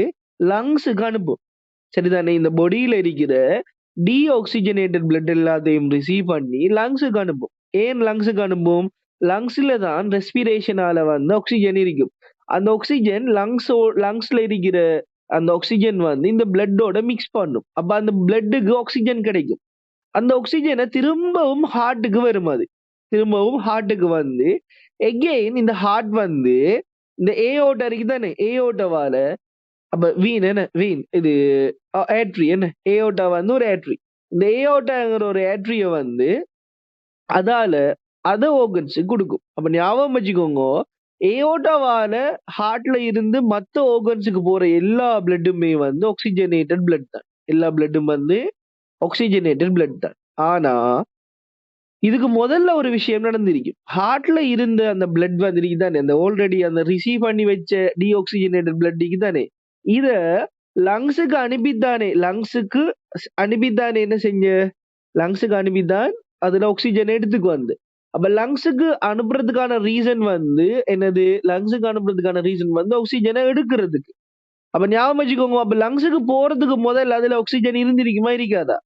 லங்ஸுக்கு அனுப்பும். சரிதானே? இந்த பொடியில இருக்கிற டீஆக்சிஜனேட்டட் பிளட் எல்லாத்தையும் ரிசீவ் பண்ணி லங்ஸுக்கு அனுப்பும். ஏன் லங்ஸுக்கு அனுப்பும்? லங்ஸ்ல தான் ரெஸ்பிரேஷனால வந்து ஆக்சிஜன் இருக்கும். அந்த ஆக்சிஜன் லங்ஸ்ல இருக்கிற அந்த ஆக்சிஜன் வந்து இந்த பிளட்டோட மிக்ஸ் பண்ணும். அப்ப அந்த பிளட்டுக்கு ஆக்சிஜன் கிடைக்கும். அந்த ஆக்சிஜனை திரும்பவும் ஹார்ட்டுக்கு வரும். அது திரும்பவும் ஹார்ட்டுக்கு வந்து எகெயின் இந்த ஹார்ட் வந்து இந்த ஏஓட்டா இருக்கு தானே, ஏஓட்டாவால, அப்ப வீன் என்ன வீன், இது ஏட்ரி என்ன, ஏஓட்டா வந்து ஒரு ஏட்ரி. இந்த ஏஓட்டாங்கிற ஒரு ஏட்ரிய வந்து அதால அதர் ஆர்கன்ஸுக்கு கொடுக்கும். அப்ப ஞாபகம் வச்சுக்கோங்க, ஏஓட்டாவால ஹார்ட்ல இருந்து மற்ற ஆர்கன்ஸுக்கு போற எல்லா பிளட்டுமே வந்து ஆக்சிஜனேட்டட் பிளட் தான். எல்லா பிளட்டும் வந்து ஆக்சிஜனேட்டட் பிளட் தான். ஆனா இதுக்கு முதல்ல ஒரு விஷயம் நடந்திருக்கு. ஹார்ட்ல இருந்த அந்த பிளட் வந்துருக்கு தானே, அந்த ஆல்ரெடி அந்த ரிசீவ் பண்ணி வச்ச டீஆக்சிஜனேட்டட் பிளட் தானே, இத லங்ஸுக்கு அனுப்பித்தானே, என்ன செஞ்ச, லங்ஸுக்கு அனுப்பித்தான் அதுல ஆக்சிஜன் எடுத்துக்கு வந்து. அப்ப லங்ஸுக்கு அனுப்புறதுக்கான ரீசன் வந்து என்னது, லங்ஸுக்கு அனுப்புறதுக்கான ரீசன் வந்து ஆக்சிஜனை எடுக்கிறதுக்கு. அப்ப ஞாபகம் வச்சுக்கோங்க, அப்ப லங்ஸுக்கு போறதுக்கு முதல்ல அதுல ஆக்சிஜன் இருந்திருக்குமா இருக்காதா?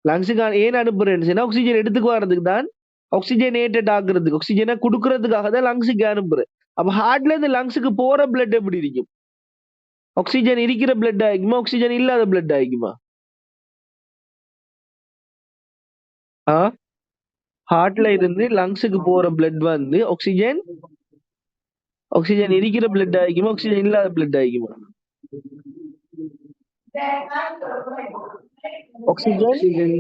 லங்ஸுக்கு ஏன் அனுப்புறேன்னு, ஆக்சிஜன் எடுத்துக்கு வர்றதுக்கு தான், ஆக்சிஜனேட்டட் ஆகுறதுக்கு, ஆக்சிஜனை கொடுக்கறதுக்காக தான் லங்ஸுக்கு அனுப்புறேன். அப்ப ஹார்ட்ல இருந்து லங்ஸுக்கு போற பிளட் எப்படி இருக்கும்? ஆக்சிஜன் இருக்கிற பிளட் ஆகிக்குமா, ஆக்சிஜன் இல்லாத பிளட் ஆகிக்குமா? ஹார்ட்ல இருந்து லங்ஸுக்கு போற பிளட் வந்து ஆக்சிஜன் இருக்கிற பிளட் ஆகிக்குமா, ஆக்சிஜன் இல்லாத பிளட் ஆகிக்குமா? ஆக்சிஜன்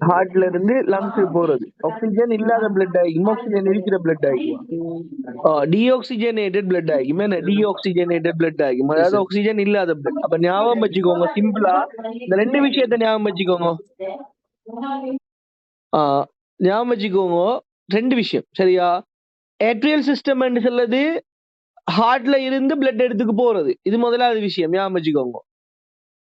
ஹார்ட்ல இருந்து லங்ஸுக்கு போறது ஆக்சிஜன் இல்லாத பிளட் ஆகிக்குமா, ஆக்சிஜன் இருக்கிற பிளட் ஆகிக்குமா? டீஆக்சிஜனேட்டட் பிளட் ஆகிக்கும். என்ன டீஆக்சிஜனேட்டட் பிளட் ஆகிக்கும், அதாவது ஆக்சிஜன் இல்லாத பிளட். அப்ப ஞாபகம் வச்சுக்கோங்க, சிம்பிளா இந்த ரெண்டு விஷயத்த ஞாபகம் வச்சுக்கோங்க. ஞாபகம் வச்சுக்கோங்க ரெண்டு விஷயம், சரியா? ஏட்ரியல் சிஸ்டம் சொல்றது ஹார்ட்ல இருந்து பிளட் எடுத்துக்கு போறது, இது முதலாவது விஷயம், ஞாபகம் வச்சுக்கோங்க.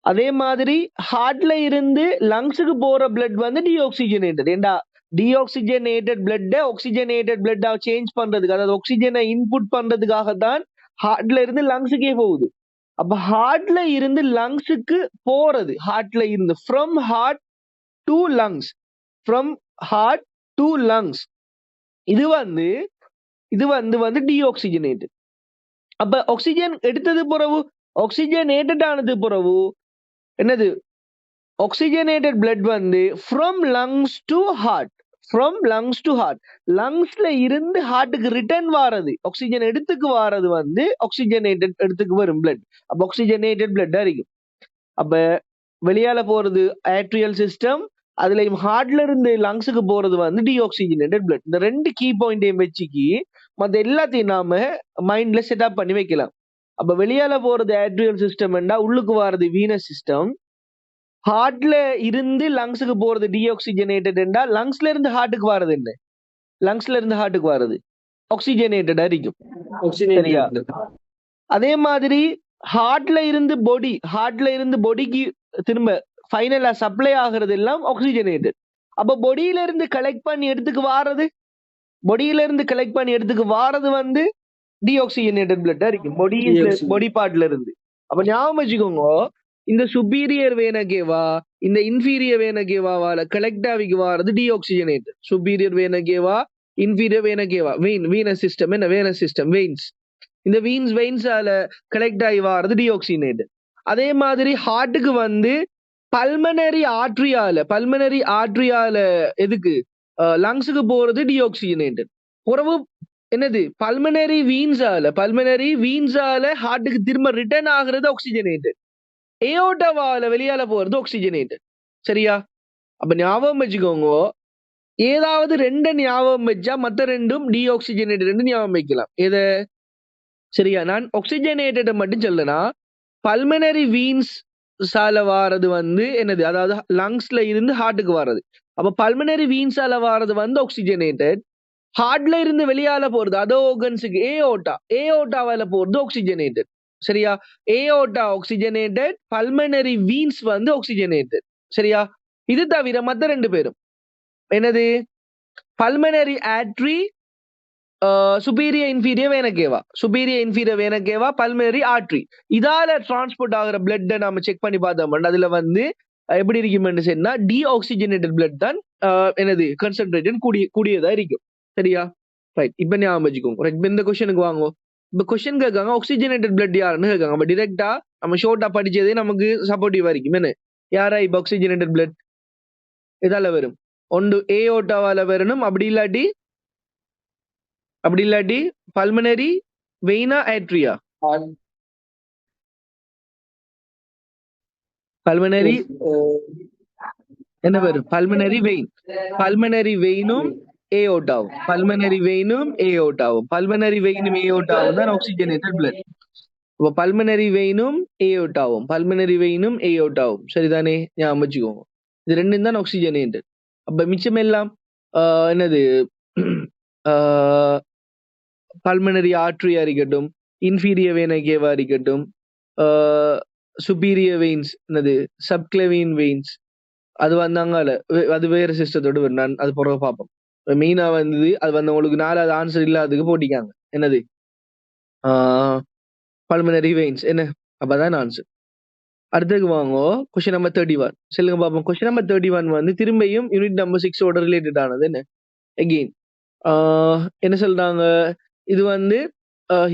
அதே மாதிரி ஹார்ட்ல இருந்து லங்ஸுக்கு போற பிளட் வந்து டீஆக்சிஜனேட்டட். ஏண்டா டீஆக்சிஜனேட்டட் பிளட் ஆக்சிஜனேட்டட் பிளட்டா சேஞ்ச் பண்றதுக்கு, அதாவது ஆக்சிஜனை இன்புட் பண்றதுக்காக தான் ஹார்ட்ல இருந்து லங்ஸுக்கே போகுது. அப்ப ஹார்ட்ல இருந்து லங்ஸுக்கு போறது, ஹார்ட்ல இருந்து from heart to lungs, from heart to lungs, இது வந்து டீஆக்சிஜனேட்டட். அப்ப ஆக்சிஜன் எடுத்தது பிறகு, ஆக்சிஜனேட்டட் ஆனது பிறகு என்னது, ஆக்சிஜனேட்டட் பிளட் வந்து from lungs to heart, from lungs to heart, லங்ஸ்ல இருந்து ஹார்ட்டுக்கு ரிட்டர்ன் வாரது, ஆக்சிஜன் எடுத்துக்கு வாரது வந்து ஆக்சிஜனேட்டட் எடுத்துக்கு வரும் பிளட். அப்ப ஆக்சிஜனேட்டட் பிளட்டா இருக்கும். அப்ப வெளியால போறது ஏட்ரியல் சிஸ்டம், அதுலயும் ஹார்ட்ல இருந்து லங்ஸுக்கு போறது வந்து டீஆக்சிஜனேட்டட் பிளட். இந்த 2 கீ பாயிண்டையும் வச்சுக்கி மத்த எல்லாத்தையும் நாம மைண்ட்ல செட்டப் பண்ணி வைக்கலாம். அப்ப வெளியால போறது ஆட்ரியல் சிஸ்டம்னா உள்ளுக்கு வாரது வீனஸ் சிஸ்டம். ஹார்ட்ல இருந்து லங்ஸுக்கு போறது டீஆக்சிஜனேட்டட் என்றா லங்ஸ்ல இருந்து ஹார்ட்டுக்கு வாரது என்ன? லங்ஸ்ல இருந்து ஹார்ட்டுக்கு வாரது ஆக்சிஜனேட்டடா இருக்கும். சரியா? அதே மாதிரி ஹார்ட்ல இருந்து பொடிக்கு திரும்ப ஃபைனலா சப்ளை ஆகிறது எல்லாம் ஆக்சிஜனேட்டட். அப்ப பொடியில இருந்து கலெக்ட் பண்ணி எடுத்துக்கு வாரது வந்து டீஆக்சிஜனேட்டட் பிளட்டா இருக்கும் பொடி பார்ட்ல இருந்து. அப்ப ஞாபகம் வச்சுக்கோங்க, இந்த சுப்பீரியர் வேனகேவா இந்த இன்ஃபீரியர் வேனகேவாவால கலெக்ட் ஆகிக்கு வாரது deoxygenated. Superior vena cava inferior vena cava venous system என்ன வேனஸ் சிஸ்டம் வெயின்ஸ். இந்த வெயின்ஸால கலெக்ட் ஆகி வாரது டீஆக்சிஜனேட்டட். அதே மாதிரி ஹார்ட்டுக்கு வந்து பல்மனரி ஆர்ட்ரியால எதுக்கு லங்ஸுக்கு போறது டீஆக்சிஜனேட்டட். உறவு என்னது பல்மனரி வீன்ஸால ஹார்ட்டுக்கு திரும்ப ரிட்டர்ன் ஆகுறது ஆக்சிஜனேட்டட். ஏயோட்டாவால வெளியால போறது ஆக்சிஜனேட்டட். சரியா? அப்ப ஞாபகம் வச்சுக்கோங்க, ஏதாவது 2 ஞாபகம் வச்சா மத்த 2ம் டீஆக்சிஜனேட்டட் ஞாபகம் வைக்கலாம். எதை? சரியா? நான் ஆக்சிஜனேட்டட் மட்டும் சொல்லனா பல்மனரி வீன்ஸ் சால வாரது வந்து என்னது, அதாவது லங்ஸ்ல இருந்து ஹார்ட்டுக்கு வாரது. அப்ப பல்மனரி வீன்ஸால வாரது வந்து ஆக்சிஜனேட்டட். ஹார்ட்ல இருந்து வெளியால போறது அதோ ஆர்கன்ஸுக்கு ஏயோட்டாவால போறது ஆக்சிஜனேட்டட். சரியா? ஏயோட்டா ஆக்சிஜனேட்டட், பல்மனரி வீன்ஸ் வந்து ஆக்சிஜனேட்டட். சரியா? இது தவிர மத்த 2 பேரும் என்னது, pulmonary artery superior inferior vena cava pulmonary artery. இதால டிரான்ஸ்போர்ட் ஆகிற பிளட் நாம செக் பண்ணி பார்த்தோம். அதுல வந்து எப்படி இருக்கும்னு சொன்னா டீஆக்சிஜனேட்டட் பிளட் தான் என்னது கான்சென்ட்ரேஷன் கூடியதா இருக்கும். சரியா? ரைட். இப்ப ஞாபகம் வச்சுக்கோங்க. இந்த கொஸ்டினுக்கு வாங்க. இப்ப கொஸ்டின் கேட்காங்க ஆக்சிஜனேட்டட் பிளட் யாருன்னு கேட்காங்க. அப்ப டிரெக்டா நம்ம ஷோர்ட்டா படிச்சதே நமக்கு சப்போர்ட்டிவா இருக்கும். என்ன யாரா இப்ப ஆக்சிஜனேட்டட் பிளட் இதால வரும்? ஒன்று ஏயோட்டாவால வரணும், அப்படி இல்லாட்டி பல்மனரி வெயினா ஆட்ரியா. பல்மனரி என்ன வரும்? பல்மனரி வெயினும் ஏயோட்டாவும் தான் ஆக்சிஜனேட்டட் பிளட். அப்ப பல்மனரி வெயினும் ஏயோட்டாவும் சரிதானே? ஞாபகம் வச்சுக்கோங்க. இது 2 தான் ஆக்சிஜனேட்டட். அப்ப மிச்சம் எல்லாம் என்னது, பல்மனரி ஆர்ட்ரியா இருக்கட்டும், இன்ஃபீரியர் வேனகேவா இருக்கட்டும், சுப்பீரியர் வெயின்ஸ் என்னது சப்க்ளவின் வெயின்ஸ், அது வந்தாங்கல்ல, அது வேற சிஸ்டத்தோடு வரும். நான் அது பிறகு பார்ப்போம். மெயினா வந்து அது வந்து உங்களுக்கு 4வது ஆன்சர் இல்லாததுக்கு போட்டிக்காங்க. என்னது பல்மனரி வெயின்ஸ் என்ன, அப்பதான் ஆன்சர். அடுத்ததுக்கு வாங்க கொஸ்டின் நம்பர் 31. சொல்லுங்க பாப்போம். கொஸ்டின் நம்பர் 31 வந்து திரும்பியும் யூனிட் நம்பர் 6ஓட ரிலேட்டட் ஆனது. என்ன அகெயின் என்ன சொல்றாங்க, இது வந்து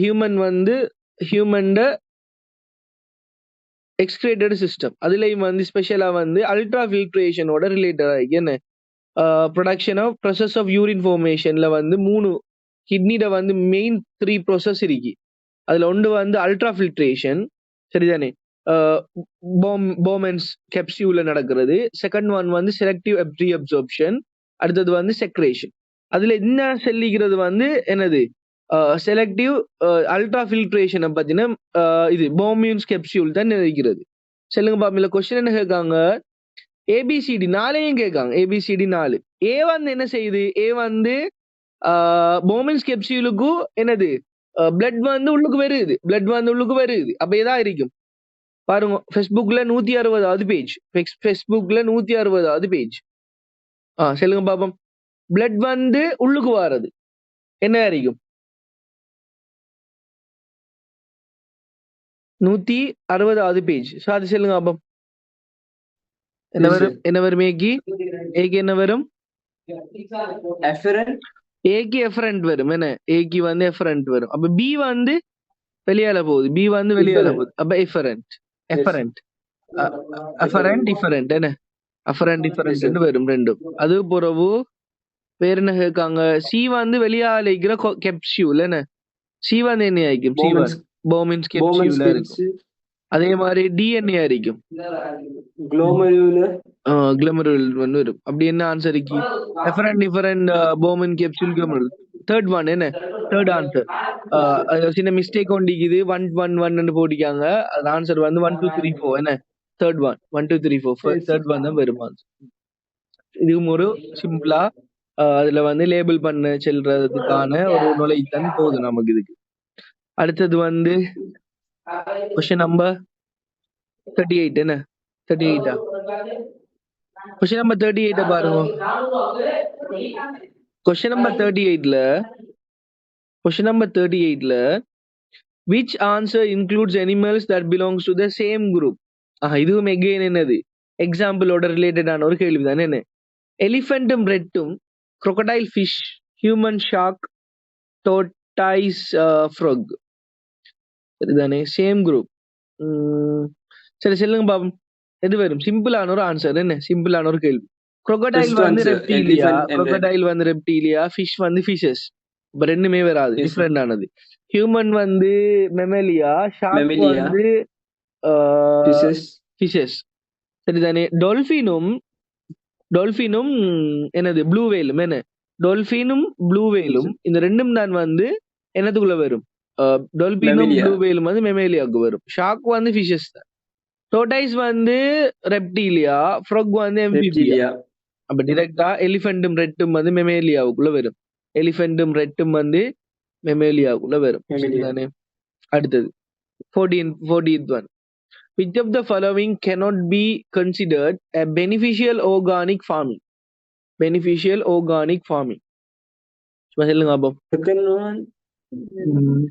ஹியூமன் எக்ஸ்கிரேட்டட் சிஸ்டம். அதுலயும் வந்து ஸ்பெஷலா வந்து அல்ட்ரா ஃபில்ட்ரேஷனோட ரிலேட்டட் ஆகி என்ன production of process of urine ஃபார்மேஷன்ல வந்து 3 கிட்னில வந்து மெயின் 3 ப்ராசஸ் இருக்கு. அதுல ஒன்று வந்து அல்ட்ரா ஃபில்ட்ரேஷன், சரிதானே, போமென்ஸ் கேப்சியூல நடக்கிறது. செகண்ட் ஒன் வந்து செலக்டிவ் அப்சார்ப்ஷன், அடுத்தது வந்து செக்ரேஷன். அதுல என்ன சொல்லிக்கிறது வந்து என்னது செலக்டிவ் அல்ட்ரா ஃபில்ட்ரேஷனை பத்தின இது போமியூன்ஸ் கேப்சியூல் தான் நினைக்கிறது. சொல்லுங்க பாப்பா. கொஸ்டின் என்ன கேட்காங்க, ஏபிசிடி 4ஐயும் கேட்காங்க. ஏபிசிடி 4. ஏ வந்து என்ன செய்யுது, ஏ வந்து போமென்ஸ் கேப்சியூலுக்கு என்னது பிளட் வந்து உள்ளுக்கு வருது. அப்ப ஏதா இருக்கும் பாருங்க. ஃபேஸ்புக்ல 160வது பேஜ். சொல்லுங்க பாப்போம். பிளட் வந்து உள்ளுக்கு வாரது என்ன இருக்கும்? 160வது பேஜ். அது சொல்லுங்க பாப்போம். என்ன வரும்? ஏக்கு என்ன வரும்? ஏக்கு எஃபரண்ட் வரும். என்ன ஏக்கு வந்து எஃபரண்ட் வரும். அப்ப பி வந்து வெளியால போகுது. அப்ப எஃபரண்ட் என்ன டிஃபரண்ட் வரும் ரெண்டும். அது பிறகு வேற என்ன கேட்காங்க, சி வந்து வெளியால இருக்கிற கேப்சியூல். என்ன சி வந்து என்ன ஆயிக்கும்? போமென்ஸ் கேப்சியூலா இருக்கும். அதே மாதிரி டிஎன்ஏ இருக்கும். glomeruli, கிளமருல் வந்து வரும். அப்படி என்ன ஆன்சர் இருக்கு? Different Bowman capsule glomerulus. Third one என்ன? Third answer. சின்ன மிஸ்டேக் ஒண்டிக்குது. 1 1 1 போட்டிக்காங்க. அது ஆன்சர் வந்து 1 2 3 4 என்ன? தேர்ட் ஒன் 1 2 3 4 தேர்ட் ஒன் தான் வரும் ஆன்சர். இதுவும் ஒரு சிம்பிளா அதுல வந்து லேபிள் பண்ண செல்றதுக்கான ஒரு நுழைத்தன் போதும் நமக்கு இதுக்கு. அடுத்தது வந்து கொஸ்டின் நம்பர் 38 என்ன? 38 கொஸ்டின் நம்பர் 38 பாருங்க. கொஸ்டின் நம்பர் 38ல which answer includes animals that belongs to the same group? இதுவும் again என்னது? எக்ஸாம்பிளோட ரிலேட்டடான ஒரு கேள்வி தானே. என்ன? எலிஃபென்ட்டும் ரெட்டும், crocodile fish, human shark, tortoise frog. சரிதானே? Same group. சரி சொல்லுங்க பாப்போம். எது வரும்? சிம்பிளான ஒரு ஆன்சர் என்ன? சிம்பிளான ஒரு கேள்வி. crocodile வந்து ரெப்டீலியா, ஃபிஷ் வந்து ஃபிஷஸ். இப்ப ரெண்டுமே வராது, டிஃபரெண்ட் ஆனது. ஹியூமன் வந்து மெமலியா, ஷார்க் வந்து ஃபிஷஸ். சரிதானே? டால்பினும் என்னது? ப்ளூ வேலும் என்ன? டால்பினும் ப்ளூ வேலும் இந்த ரெண்டும் தான் வந்து என்னதுக்குள்ள வரும்? டால்பினும் ப்ளூ வேலும் வந்து மெமேலியாவுக்கு வரும். ஷார்க் வந்து ஃபிஷஸ் தான். டோர்டைஸ் வந்து ரெப்டீலியா, ஃப்ராக் வந்து எம்பிபியா. அப்ப டிரெக்டா எலிஃபென்ட்டும் ரெட்டும் வந்து மெமேலியாவுக்குள்ள வரும். எலிஃபென்ட்டும் ரெட்டும் வந்து மெமேலியாவுக்குள்ள வரும். சரிதானே? அடுத்தது 14th one. Which of the following cannot be considered a beneficial organic farming? Beneficial organic farming. சொல்லுங்க அப்போ. Second one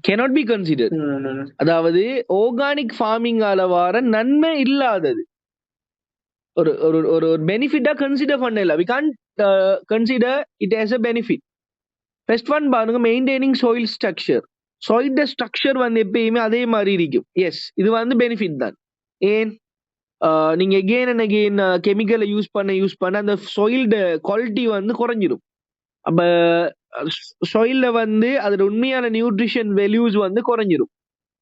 cannot be considered. No. அதாவது ஆர்கானிக் ஃபார்மிங்கால வர நன்மை இல்லாதது. ஒரு ஒரு ஒரு பெனிஃபிட்டா கன்சிடர் பண்ணல. we can't consider it as a benefit. First one பாருங்க, maintaining soil structure. soil structure வந்து எப்பயுமே அதே மாதிரி இருக்கும். எஸ், இது வந்து பெனிஃபிட் தான். ஏன்? நீங்க again and again கெமிக்கலை யூஸ் பண்ண அந்த soilட குவாலிட்டி வந்து குறைஞ்சிரும். அப்ப soilல வந்து அதோட உண்மையான நியூட்ரிஷன் வேல்யூஸ் வந்து குறைஞ்சிரும்.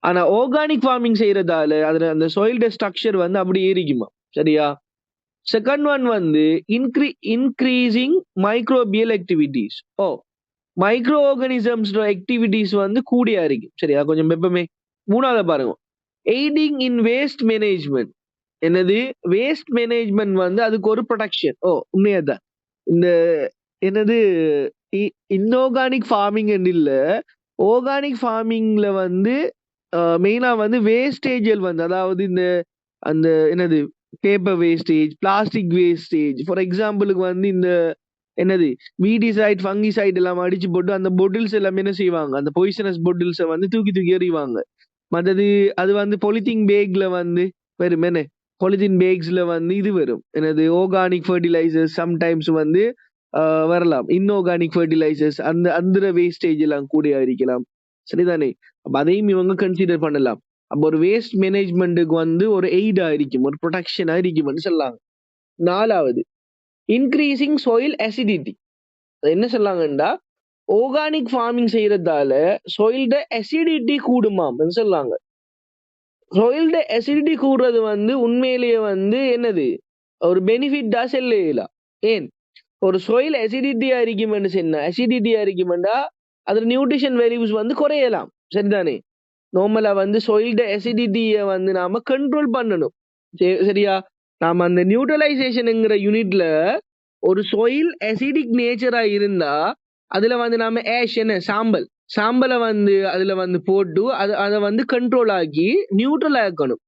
ஆனா ஆர்கானிக் ஃபார்மிங் செய்யறதால அதுல அந்த soilட ஸ்ட்ரக்சர் வந்து அப்படி ஏறிக்குமா. சரியா? செகண்ட் ஒன் வந்து increasing microbial activities. Micro organisms activities வந்து கூடியா இருக்கு. சரியா? கொஞ்சம் வெப்பமே. மூணாவது பாருங்க, எய்டிங் இன் வேஸ்ட் மேனேஜ்மெண்ட். என்னது? வேஸ்ட் மேனேஜ்மெண்ட் வந்து அதுக்கு ஒரு ப்ரொடக்ஷன். உண்மையாதான். இந்த என்னது இன்ஆர்கானிக் ஃபார்மிங் இல்ல, ஆர்கானிக் ஃபார்மிங்ல வந்து மெயினா வந்து வேஸ்டேஜ் வந்து, அதாவது இந்த அந்த என்னது paper wastage, plastic wastage. For எக்ஸாம்பிளுக்கு வந்து இந்த என்னது வீடிசைட், ஃபங்கிசைட் எல்லாம் அடிச்சு போட்டு அந்த பொட்டில்ஸ் எல்லாமே என்ன செய்வாங்க, அந்த பொய்சனஸ் பொட்டில்ஸை வந்து தூக்கி எறிவாங்க. மற்றது அது வந்து பொலித்தீன் பேக்ல வந்து வரும். என்ன? பொலித்தீன் பேக்ஸ்ல வந்து இது வரும். என்னது? ஆர்கானிக் ஃபர்டிலைசர்ஸ் சம்டைம்ஸ் வந்து வரலாம். இன்ஆர்கானிக் ஃபர்டிலைசர்ஸ், அந்த வேஸ்டேஜ் எல்லாம் கூட இருக்கலாம். சரிதானே? அப்ப அதையும் இவங்க கன்சிடர் பண்ணலாம். அப்ப ஒரு வேஸ்ட் மேனேஜ்மெண்ட்டுக்கு வந்து ஒரு எய்டா இருக்கும், ஒரு ப்ரொடெக்ஷனா இருக்கும்னு சொல்லாங்க. நாலாவது, இன்க்ரீசிங் soil acidity. என்ன சொல்லாங்கண்டா, ஆர்கானிக் ஃபார்மிங் செய்யறதால soilட acidity கூடுமாம் சொல்லாங்க. soilட acidity கூடுறது வந்து உண்மையிலேயே வந்து என்னது ஒரு பெனிஃபிட்டா செல்லலாம். ஏன்? ஒரு soil acidity இருக்குமெண்டா அதுல நியூட்ரிஷன் வேல்யூஸ் வந்து குறையலாம். சரிதானே? நார்மலா வந்து soilட acidityயை வந்து நாம கண்ட்ரோல் பண்ணணும். சரியா? நாம அந்த நியூட்ரலைசேஷன்ங்கிற யூனிட்ல ஒரு soil acidic நேச்சரா இருந்தா அதுல வந்து நாம என்ன சாம்பலை வந்து அதுல வந்து போட்டு அதை வந்து கண்ட்ரோல் ஆக்கி நியூட்ரல் ஆக்கணும்.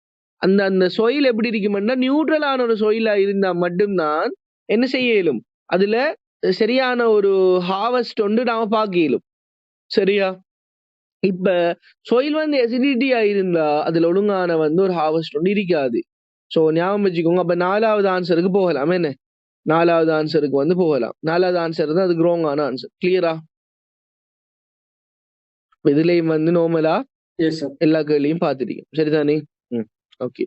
அந்த soil எப்படி இருக்குமெண்டா நியூட்ரலான ஒரு soilஆ இருந்தா மட்டும்தான் என்ன செய்ய இயலும், அதுல சரியான ஒரு ஹார்வெஸ்ட் ஒன்று நாம பார்க்க இயலும். சரியா? இப்ப soil வந்து acidity-ஆ இருந்தா அதுல ஒழுங்கான வந்து ஒரு ஹார்வெஸ்ட் ஒன்று இருக்காது. சோ ஞாபகம் வச்சுக்கோங்க. அப்ப நாலாவது ஆன்சருக்கு போகலாம். என்ன? நாலாவது ஆன்சருக்கு வந்து போகலாம். நாலாவது ஆன்சர் தான் அதுக்கு ராங் ஆன ஆன்சர். கிளியரா? இதுலயும் வந்து நார்மலா எல்லா கேள்வியும் பார்த்துட்டீங்க. சரிதானே? ஓகே.